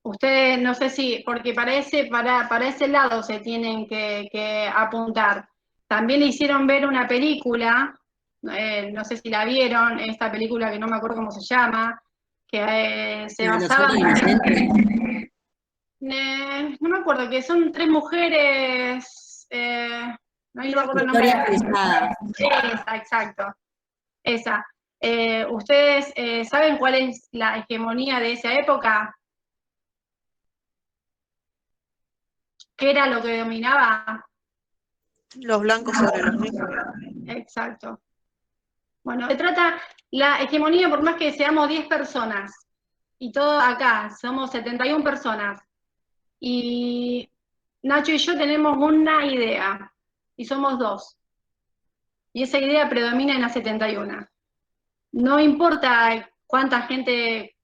Ustedes, no sé si, porque para ese lado se tienen que apuntar. También le hicieron ver una película, no sé si la vieron, esta película que no me acuerdo cómo se llama, que se ¿La de los basaba otros inocentes? no me acuerdo, que son tres mujeres, no me acuerdo el nombre. Historias cruzadas. Esa, exacto, esa. ¿Ustedes saben cuál es la hegemonía de esa época? ¿Qué era lo que dominaba? Los blancos sobre los negros. Exacto. Bueno, se trata la hegemonía, por más que seamos 10 personas, y todo acá, somos 71 personas, y Nacho y yo tenemos una idea, y somos dos, y esa idea predomina en las 71. No importa cuánta gente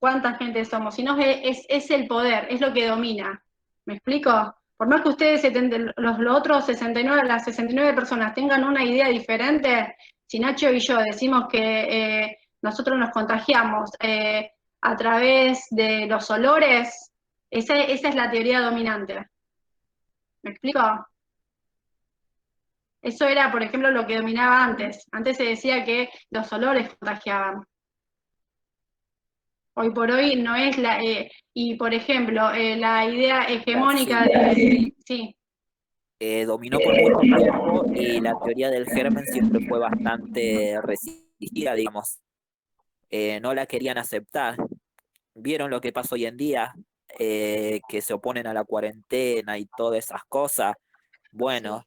somos, sino es el poder, es lo que domina. ¿Me explico? Por más que ustedes, los otros 69, las 69 personas tengan una idea diferente, si Nacho y yo decimos que nosotros nos contagiamos a través de los olores, esa es la teoría dominante. ¿Me explico? Eso era, por ejemplo, lo que dominaba antes. Antes se decía que los olores contagiaban. Hoy por hoy no es y por ejemplo, la idea hegemónica sí. Dominó por mucho tiempo y la teoría del germen siempre fue bastante resistida, digamos. No la querían aceptar. ¿Vieron lo que pasa hoy en día? Que se oponen a la cuarentena y todas esas cosas. Bueno,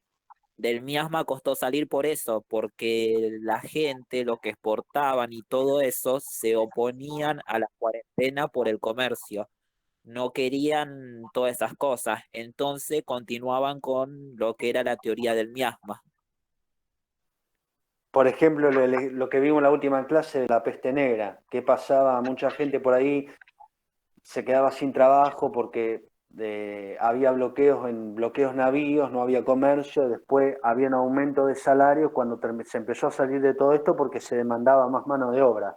del miasma costó salir por eso, porque la gente, lo que exportaban y todo eso, se oponían a la cuarentena por el comercio. No querían todas esas cosas, entonces continuaban con lo que era la teoría del miasma. Por ejemplo, lo que vimos en la última clase de la peste negra, que pasaba, mucha gente por ahí se quedaba sin trabajo porque había bloqueos navíos, no había comercio, después había un aumento de salarios cuando se empezó a salir de todo esto porque se demandaba más mano de obra.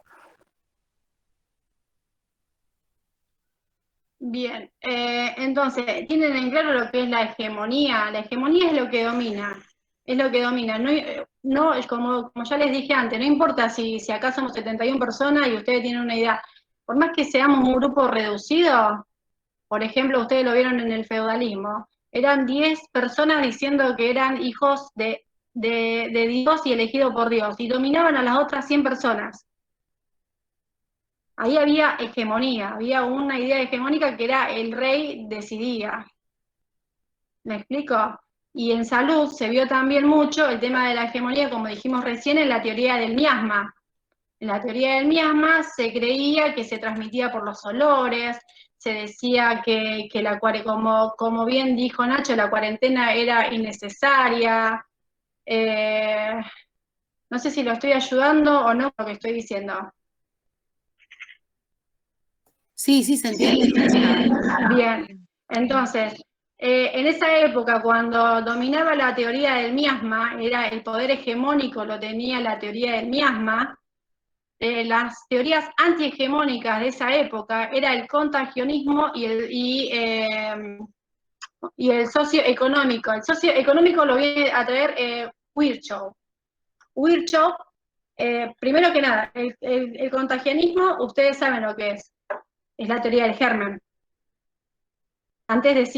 Bien, entonces, ¿tienen en claro lo que es la hegemonía? La hegemonía es lo que domina, No, como ya les dije antes, no importa si acá somos 71 personas y ustedes tienen una idea, por más que seamos un grupo reducido, por ejemplo, ustedes lo vieron en el feudalismo, eran 10 personas diciendo que eran hijos de Dios y elegidos por Dios, y dominaban a las otras 100 personas. Ahí había hegemonía, había una idea hegemónica que era el rey decidía. ¿Me explico? Y en salud se vio también mucho el tema de la hegemonía, como dijimos recién, en la teoría del miasma. En la teoría del miasma se creía que se transmitía por los olores, se decía que como bien dijo Nacho, la cuarentena era innecesaria. No sé si lo estoy ayudando o no con lo que estoy diciendo. Sí, se entiende. Bien, entonces, en esa época, cuando dominaba la teoría del miasma, era el poder hegemónico, lo tenía la teoría del miasma, las teorías antihegemónicas de esa época era el contagionismo y el socioeconómico. El socioeconómico lo viene a traer Virchow. Virchow, primero que nada, el contagionismo, ustedes saben lo que es la teoría del germen. Antes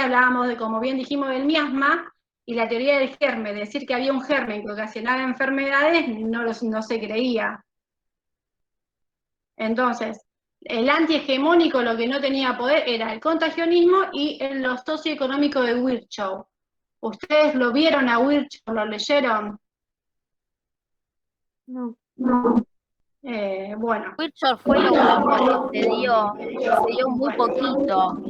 hablábamos de, como bien dijimos, del miasma y la teoría del germen, decir que había un germen que ocasionaba enfermedades, no se creía. Entonces, el antihegemónico lo que no tenía poder era el contagionismo y lo socioeconómico de Virchow. ¿Ustedes lo vieron a Virchow? ¿Lo leyeron? No. Bueno. Virchow fue lo último que se dio muy poquito.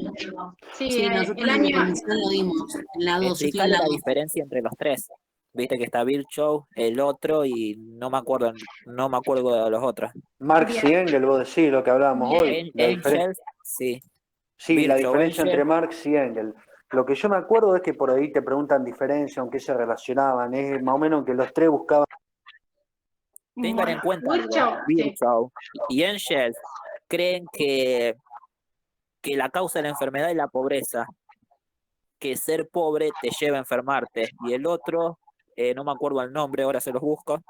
Sí, nosotros el en año... comisión lo vimos, en la 2, yo estoy en Explicarle la la 2. diferencia entre los tres. Viste que está Virchow, el otro, y no me acuerdo de los otros. Marx y Engels, vos decís lo que hablábamos hoy. Engels, sí. Sí, la Virchow, diferencia entre Engels. Marx y Engels. Lo que yo me acuerdo es que por ahí te preguntan diferencia, aunque se relacionaban, es más o menos que los tres buscaban. Tengan en cuenta Virchow, Virchow y Engels creen que la causa de la enfermedad es la pobreza, que ser pobre te lleva a enfermarte. Y el otro, no me acuerdo el nombre, ahora se los busco.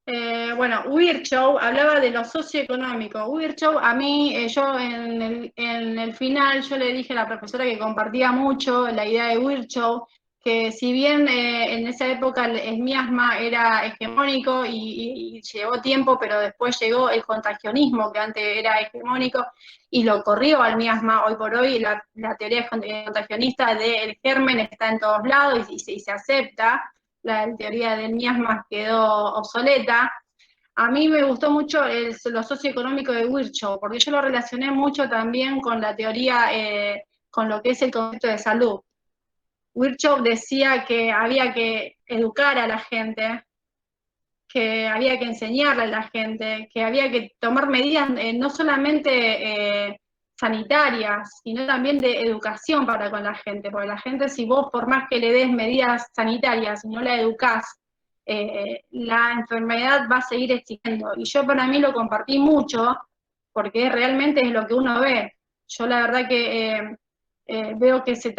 Bueno, Virchow hablaba de lo socioeconómico. Virchow, a mí, yo en el final, yo le dije a la profesora que compartía mucho la idea de Virchow, que si bien en esa época el miasma era hegemónico y llevó tiempo, pero después llegó el contagionismo, que antes era hegemónico, y lo corrió al miasma. Hoy por hoy la teoría contagionista del germen está en todos lados y se acepta. La teoría del miasma quedó obsoleta. A mí me gustó mucho lo socioeconómico de Virchow, porque yo lo relacioné mucho también con la teoría, con lo que es el concepto de salud. Virchow decía que había que educar a la gente, que había que enseñarle a la gente, que había que tomar medidas no solamente sanitarias, sino también de educación para con la gente, porque la gente, si vos por más que le des medidas sanitarias y no la educás, la enfermedad va a seguir existiendo. Y yo para mí lo compartí mucho, porque realmente es lo que uno ve. Yo la verdad que veo que se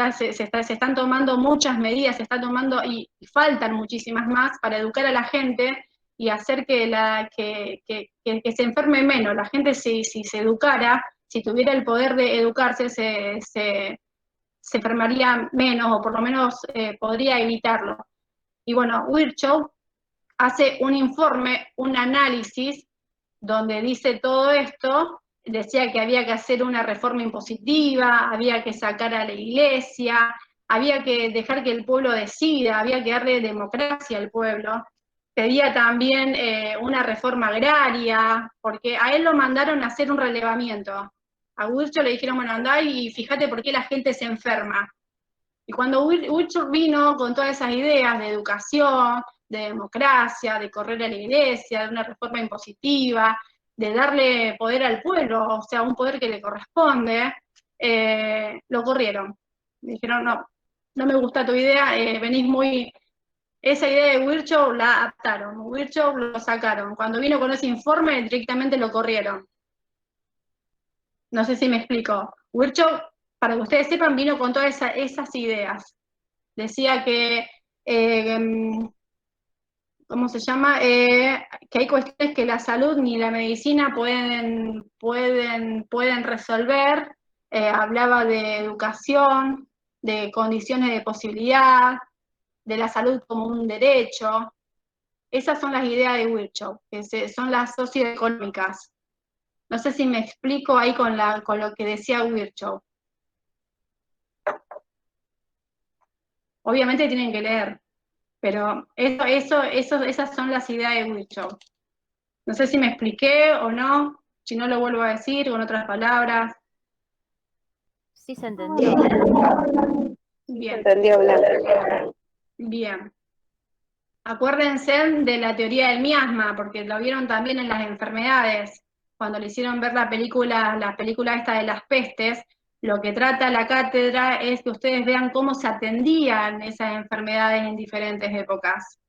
están tomando muchas medidas, se está tomando y faltan muchísimas más para educar a la gente y hacer que se enferme menos. La gente si se educara, si tuviera el poder de educarse, se enfermaría menos o por lo menos podría evitarlo. Y bueno, Virchow hace un informe, un análisis, donde dice todo esto, decía que había que hacer una reforma impositiva, había que sacar a la iglesia, había que dejar que el pueblo decida, había que darle democracia al pueblo. Pedía también una reforma agraria, porque a él lo mandaron a hacer un relevamiento. A Virchow le dijeron, bueno, andá y fíjate por qué la gente se enferma. Y cuando Virchow vino con todas esas ideas de educación, de democracia, de correr a la iglesia, de una reforma impositiva, de darle poder al pueblo, o sea, un poder que le corresponde, lo corrieron. Dijeron, no me gusta tu idea, venís muy... Esa idea de Virchow la adaptaron, Virchow lo sacaron. Cuando vino con ese informe, directamente lo corrieron. No sé si me explico. Virchow, para que ustedes sepan, vino con todas esas ideas. Decía que, ¿cómo se llama? Que hay cuestiones que la salud ni la medicina pueden resolver. Hablaba de educación, de condiciones de posibilidad, de la salud como un derecho. Esas son las ideas de Virchow, que son las socioeconómicas. No sé si me explico ahí con lo que decía Virchow. Obviamente tienen que leer, pero esas son las ideas de Virchow. No sé si me expliqué o no, si no lo vuelvo a decir con otras palabras. Sí se entendió. Bien. Entendió, Blanca. Bien. Acuérdense de la teoría del miasma, porque lo vieron también en las enfermedades. Cuando le hicieron ver la película esta de las pestes, lo que trata la cátedra es que ustedes vean cómo se atendían esas enfermedades en diferentes épocas.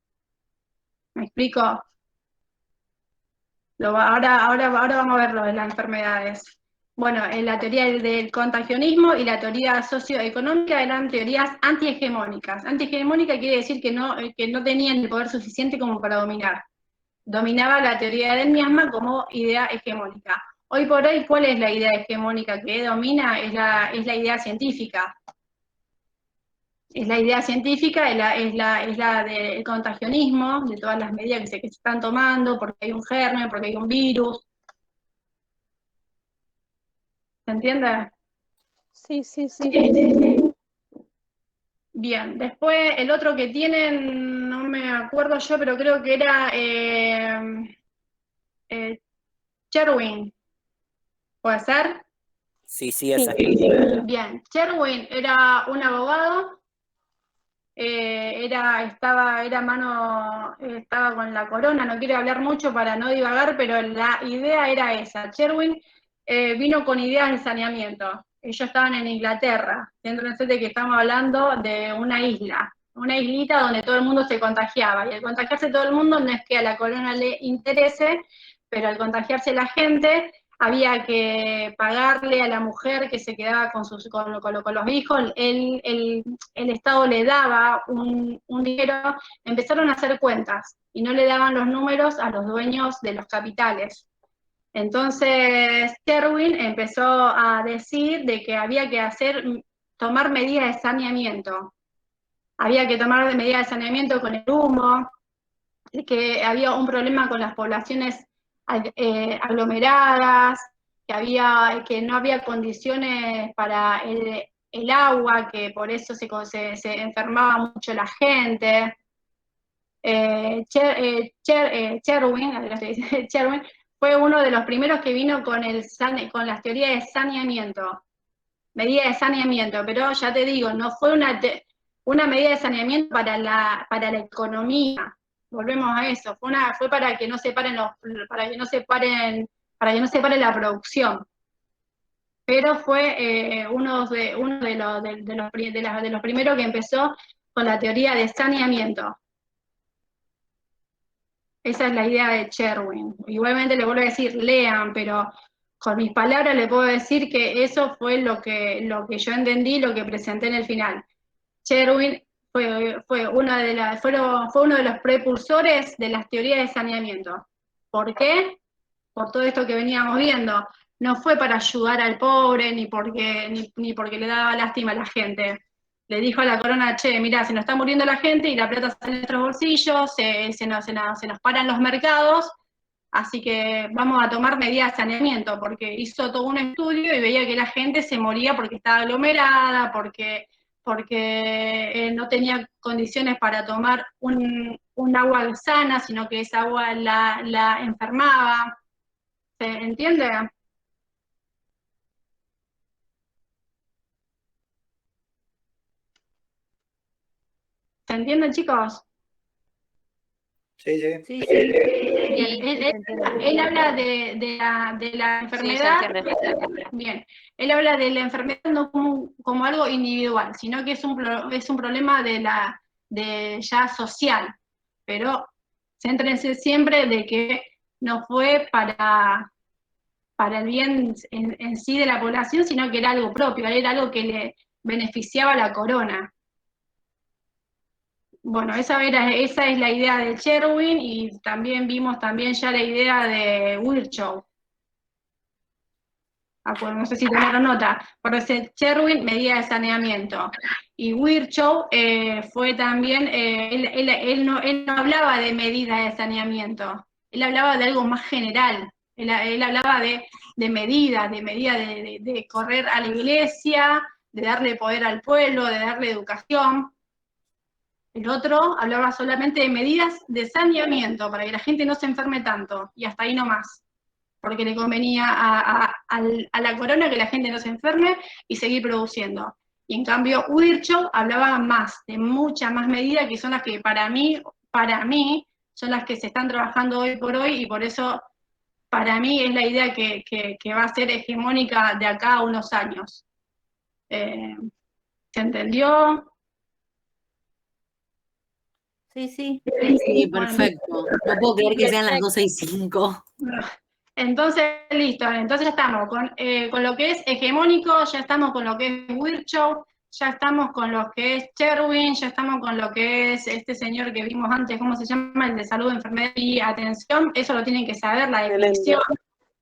¿Me explico? Ahora vamos a ver lo de las enfermedades. Bueno, en la teoría del contagionismo y la teoría socioeconómica eran teorías antihegemónicas. Antihegemónica quiere decir que no tenían el poder suficiente como para dominar. Dominaba la teoría del miasma como idea hegemónica. Hoy por hoy, ¿cuál es la idea hegemónica que domina? Es la idea científica. Es la idea científica, es la del contagionismo, de todas las medidas que se están tomando, porque hay un germen, porque hay un virus. ¿Se entiende? Sí, sí, sí. Bien, después el otro que tienen, no me acuerdo yo, pero creo que era Sherwin, ¿puede ser? Sí, esa. Bien, Sherwin era un abogado, estaba con la corona, no quiero hablar mucho para no divagar, pero la idea era esa. Sherwin vino con ideas de saneamiento. Ellos estaban en Inglaterra, entonces de que estamos hablando de una islita donde todo el mundo se contagiaba. Y al contagiarse todo el mundo no es que a la corona le interese, pero al contagiarse la gente había que pagarle a la mujer que se quedaba con los hijos, el Estado le daba un dinero, empezaron a hacer cuentas y no le daban los números a los dueños de los capitales. Entonces Sherwin empezó a decir de que había que tomar medidas de saneamiento. Había que tomar medidas de saneamiento con el humo, que había un problema con las poblaciones aglomeradas, que no había condiciones para el agua, que por eso se enfermaba mucho la gente. Sherwin fue uno de los primeros que vino con las teorías de saneamiento, medidas de saneamiento, pero ya te digo, no fue una medida de saneamiento para la economía. Volvemos a eso, fue para que no se paren para que no se pare la producción. Pero fue uno de los primeros que empezó con la teoría de saneamiento. Esa es la idea de Sherwin. Igualmente le vuelvo a decir, lean, pero con mis palabras le puedo decir que eso fue lo que yo entendí, lo que presenté en el final. Sherwin fue uno de los precursores de las teorías de saneamiento. ¿Por qué? Por todo esto que veníamos viendo. No fue para ayudar al pobre, ni porque le daba lástima a la gente. Le dijo a la corona, che, mirá, se nos está muriendo la gente y la plata está en nuestros bolsillos, se nos paran los mercados, así que vamos a tomar medidas de saneamiento, porque hizo todo un estudio y veía que la gente se moría porque estaba aglomerada, porque no tenía condiciones para tomar un agua sana, sino que esa agua la enfermaba. ¿Se entiende? ¿Se entiende, chicos? Sí, sí. Sí, sí. Bien, Sí, se entiende. él habla de la Sí, se enfermedad, entiende. bien, él habla de la enfermedad no como algo individual, sino que es un problema de ya social, pero céntrense siempre de que no fue para el bien en sí de la población, sino que era algo propio, era algo que le beneficiaba a la corona. Bueno, esa es la idea de Sherwin y también vimos también ya la idea de Virchow. No sé si tomaron nota, por ese Sherwin, medida de saneamiento. Y Virchow fue también, él no hablaba de medida de saneamiento, él hablaba de algo más general, él hablaba de medidas, de correr a la iglesia, de darle poder al pueblo, de darle educación. El otro hablaba solamente de medidas de saneamiento, para que la gente no se enferme tanto, y hasta ahí nomás, porque le convenía a la corona que la gente no se enferme y seguir produciendo. Y en cambio, Virchow hablaba más, de muchas más medidas, que son las que para mí, son las que se están trabajando hoy por hoy, y por eso, para mí, es la idea que va a ser hegemónica de acá a unos años. ¿Se entendió? Sí, sí. Sí, Bueno, perfecto. No puedo creer que sean las 12:05. entonces, listo, entonces ya estamos con lo que es hegemónico, ya estamos con lo que es Virchow, ya estamos con lo que es Sherwin, ya estamos con lo que es este señor que vimos antes, ¿cómo se llama? El de salud, enfermedad y atención, eso lo tienen que saber, la definición.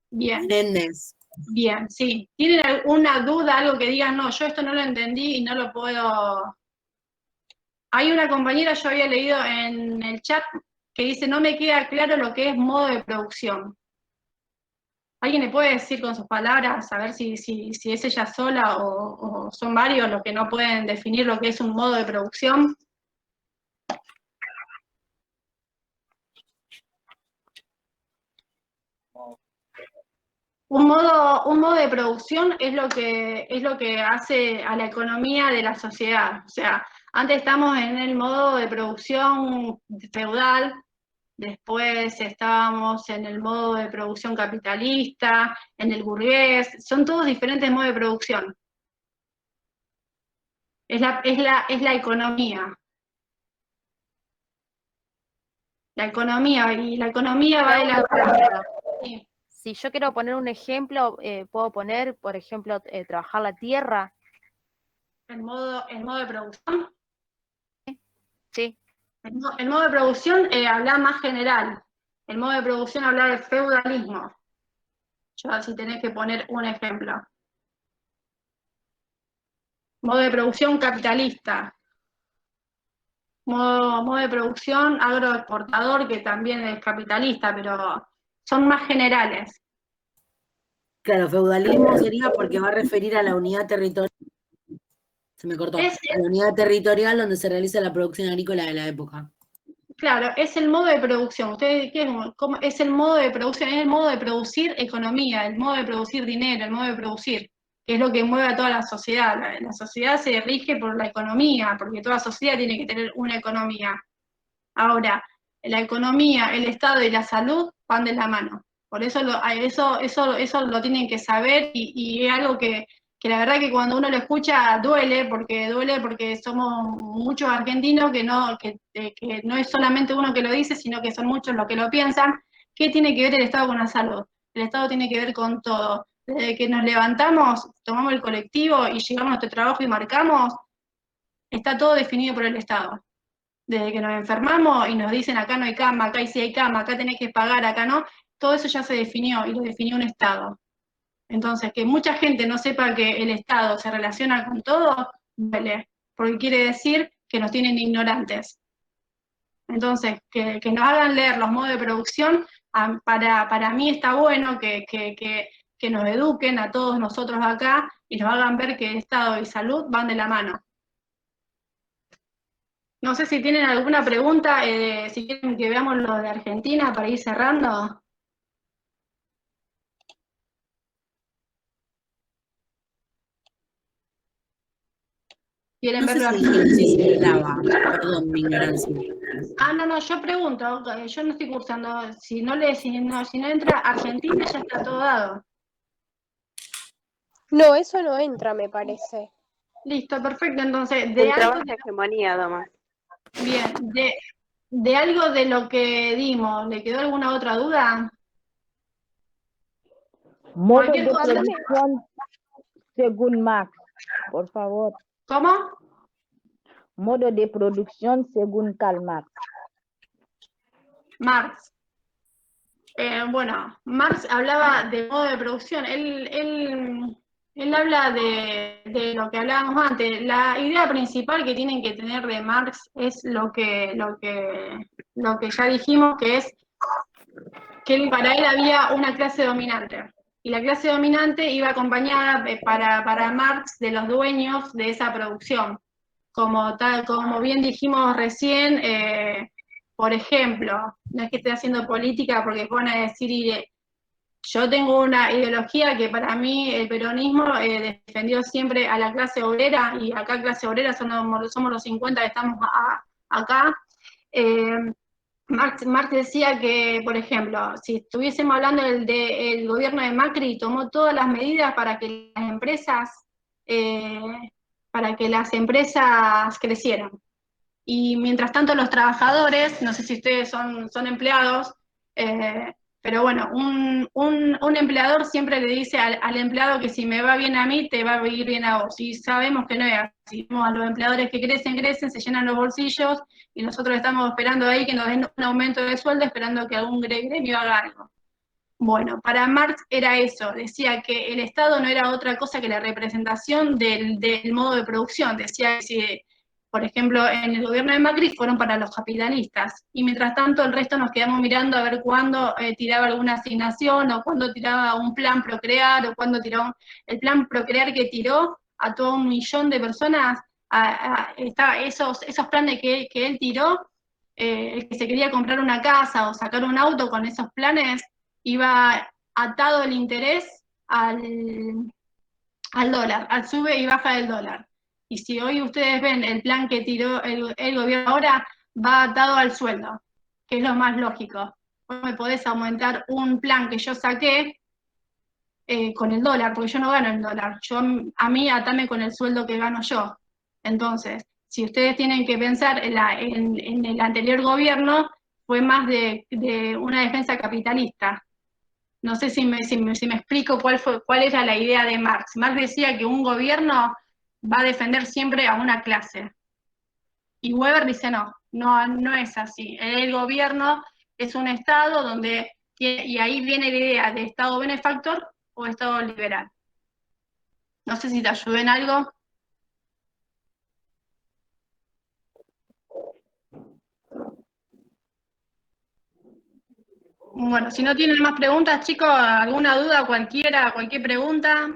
Bien. Menéndez. Bien, sí. ¿Tienen alguna duda, algo que digan, no, yo esto no lo entendí y no lo puedo? Hay una compañera, yo había leído en el chat, que dice, no me queda claro lo que es modo de producción. ¿Alguien le puede decir con sus palabras, a ver si es ella sola o son varios los que no pueden definir lo que es un modo de producción? Un modo de producción es lo que hace a la economía de la sociedad. O sea, antes estamos en el modo de producción feudal, después estábamos en el modo de producción capitalista, en el burgués, son todos diferentes modos de producción. Es la economía. La economía, y la economía va de la... Sí. Si yo quiero poner un ejemplo, puedo poner, por ejemplo, trabajar la tierra. El modo de producción. Sí. El modo de producción habla más general. El modo de producción habla del feudalismo. Yo si tenés que poner un ejemplo. Modo de producción capitalista. Modo de producción agroexportador, que también es capitalista, pero son más generales. Claro, feudalismo sería porque va a referir a la unidad territorial. Se me cortó. A la unidad territorial donde se realiza la producción agrícola de la época. Claro, es el modo de producción. ¿Ustedes qué es el modo de producción? Es el modo de producir economía, el modo de producir dinero, el modo de producir, que es lo que mueve a toda la sociedad. La sociedad se rige por la economía, porque toda sociedad tiene que tener una economía. Ahora, la economía, el Estado y la salud van de la mano. Por eso eso lo tienen que saber y es algo que la verdad que cuando uno lo escucha duele porque somos muchos argentinos que no es solamente uno que lo dice, sino que son muchos los que lo piensan. ¿Qué tiene que ver el Estado con la salud? El Estado tiene que ver con todo. Desde que nos levantamos, tomamos el colectivo y llegamos a nuestro trabajo y marcamos, está todo definido por el Estado. Desde que nos enfermamos y nos dicen acá no hay cama, acá sí hay cama, acá tenés que pagar, acá no, todo eso ya se definió y lo definió un Estado. Entonces, que mucha gente no sepa que el Estado se relaciona con todo, duele, porque quiere decir que nos tienen ignorantes. Entonces, que nos hagan leer los modos de producción, para mí está bueno que nos eduquen a todos nosotros acá y nos hagan ver que Estado y salud van de la mano. No sé si tienen alguna pregunta, si quieren que veamos lo de Argentina para ir cerrando. ¿Quieren No sé verlo? si dijeron si se daba, perdón mi ignorancia. No, yo pregunto, yo no estoy cursando, si no entra Argentina ya está todo dado. No, eso no entra, me parece. Listo, perfecto, entonces, de Entraba algo, esa hegemonía, Dama. bien, de algo de lo que dimos, ¿le quedó alguna otra duda? Modo Cualquier de cosa. producción según Marx, por favor. ¿Cómo? Modo de producción según Karl Marx. Marx. Bueno, Marx hablaba de modo de producción. Él habla de lo que hablábamos antes. La idea principal que tienen que tener de Marx es lo que ya dijimos, que es que para él había una clase dominante. Y la clase dominante iba acompañada para Marx de los dueños de esa producción. Como bien dijimos recién, por ejemplo, no es que esté haciendo política porque van a decir, yo tengo una ideología que para mí el peronismo defendió siempre a la clase obrera, y acá clase obrera somos los 50 que estamos acá. Marx decía que, por ejemplo, si estuviésemos hablando del gobierno de Macri, tomó todas las medidas para que las empresas crecieran. Y mientras tanto los trabajadores, no sé si ustedes son empleados, pero bueno, un empleador siempre le dice al empleado que si me va bien a mí, te va a ir bien a vos. Y sabemos que no es así. A los empleadores que crecen, se llenan los bolsillos, y nosotros estamos esperando ahí que nos den un aumento de sueldo, esperando que algún gremio haga algo. Bueno, para Marx era eso, decía que el Estado no era otra cosa que la representación del modo de producción. Decía que si, por ejemplo, en el gobierno de Macri fueron para los capitalistas, y mientras tanto el resto nos quedamos mirando a ver cuándo tiraba alguna asignación, o cuándo tiraba un plan Procrear, o cuándo tiró el plan Procrear que tiró a todo 1 millón de personas. Esos planes que él tiró, el que se quería comprar una casa o sacar un auto, con esos planes iba atado el interés al dólar, al sube y baja del dólar. Y si hoy ustedes ven el plan que tiró el gobierno ahora, va atado al sueldo, que es lo más lógico. Vos me podés aumentar un plan que yo saqué con el dólar, porque yo no gano el dólar. A mí atame con el sueldo que gano yo. Entonces, si ustedes tienen que pensar en el anterior gobierno, fue más de una defensa capitalista. No sé si me explico cuál era la idea de Marx. Marx decía que un gobierno va a defender siempre a una clase. Y Weber dice no es así. El gobierno es un Estado donde, y ahí viene la idea de Estado benefactor o Estado liberal. No sé si te ayudé en algo. Bueno, si no tienen más preguntas, chicos, alguna duda, cualquier pregunta,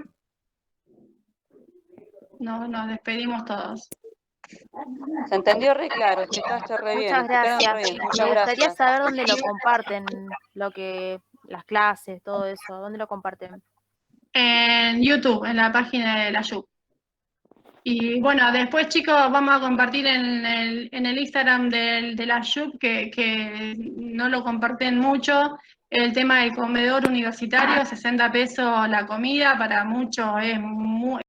nos despedimos todos. Se entendió re claro, explicaste re bien, Muchas explicaron re gracias. bien. Me Muchas gustaría gracias. saber dónde lo comparten, las clases, todo eso, ¿dónde lo comparten? En YouTube, en la página de la YUB. Y bueno, después, chicos, vamos a compartir en el Instagram de la YUB, que no lo comparten mucho, el tema del comedor universitario, 60 pesos la comida, para muchos es muy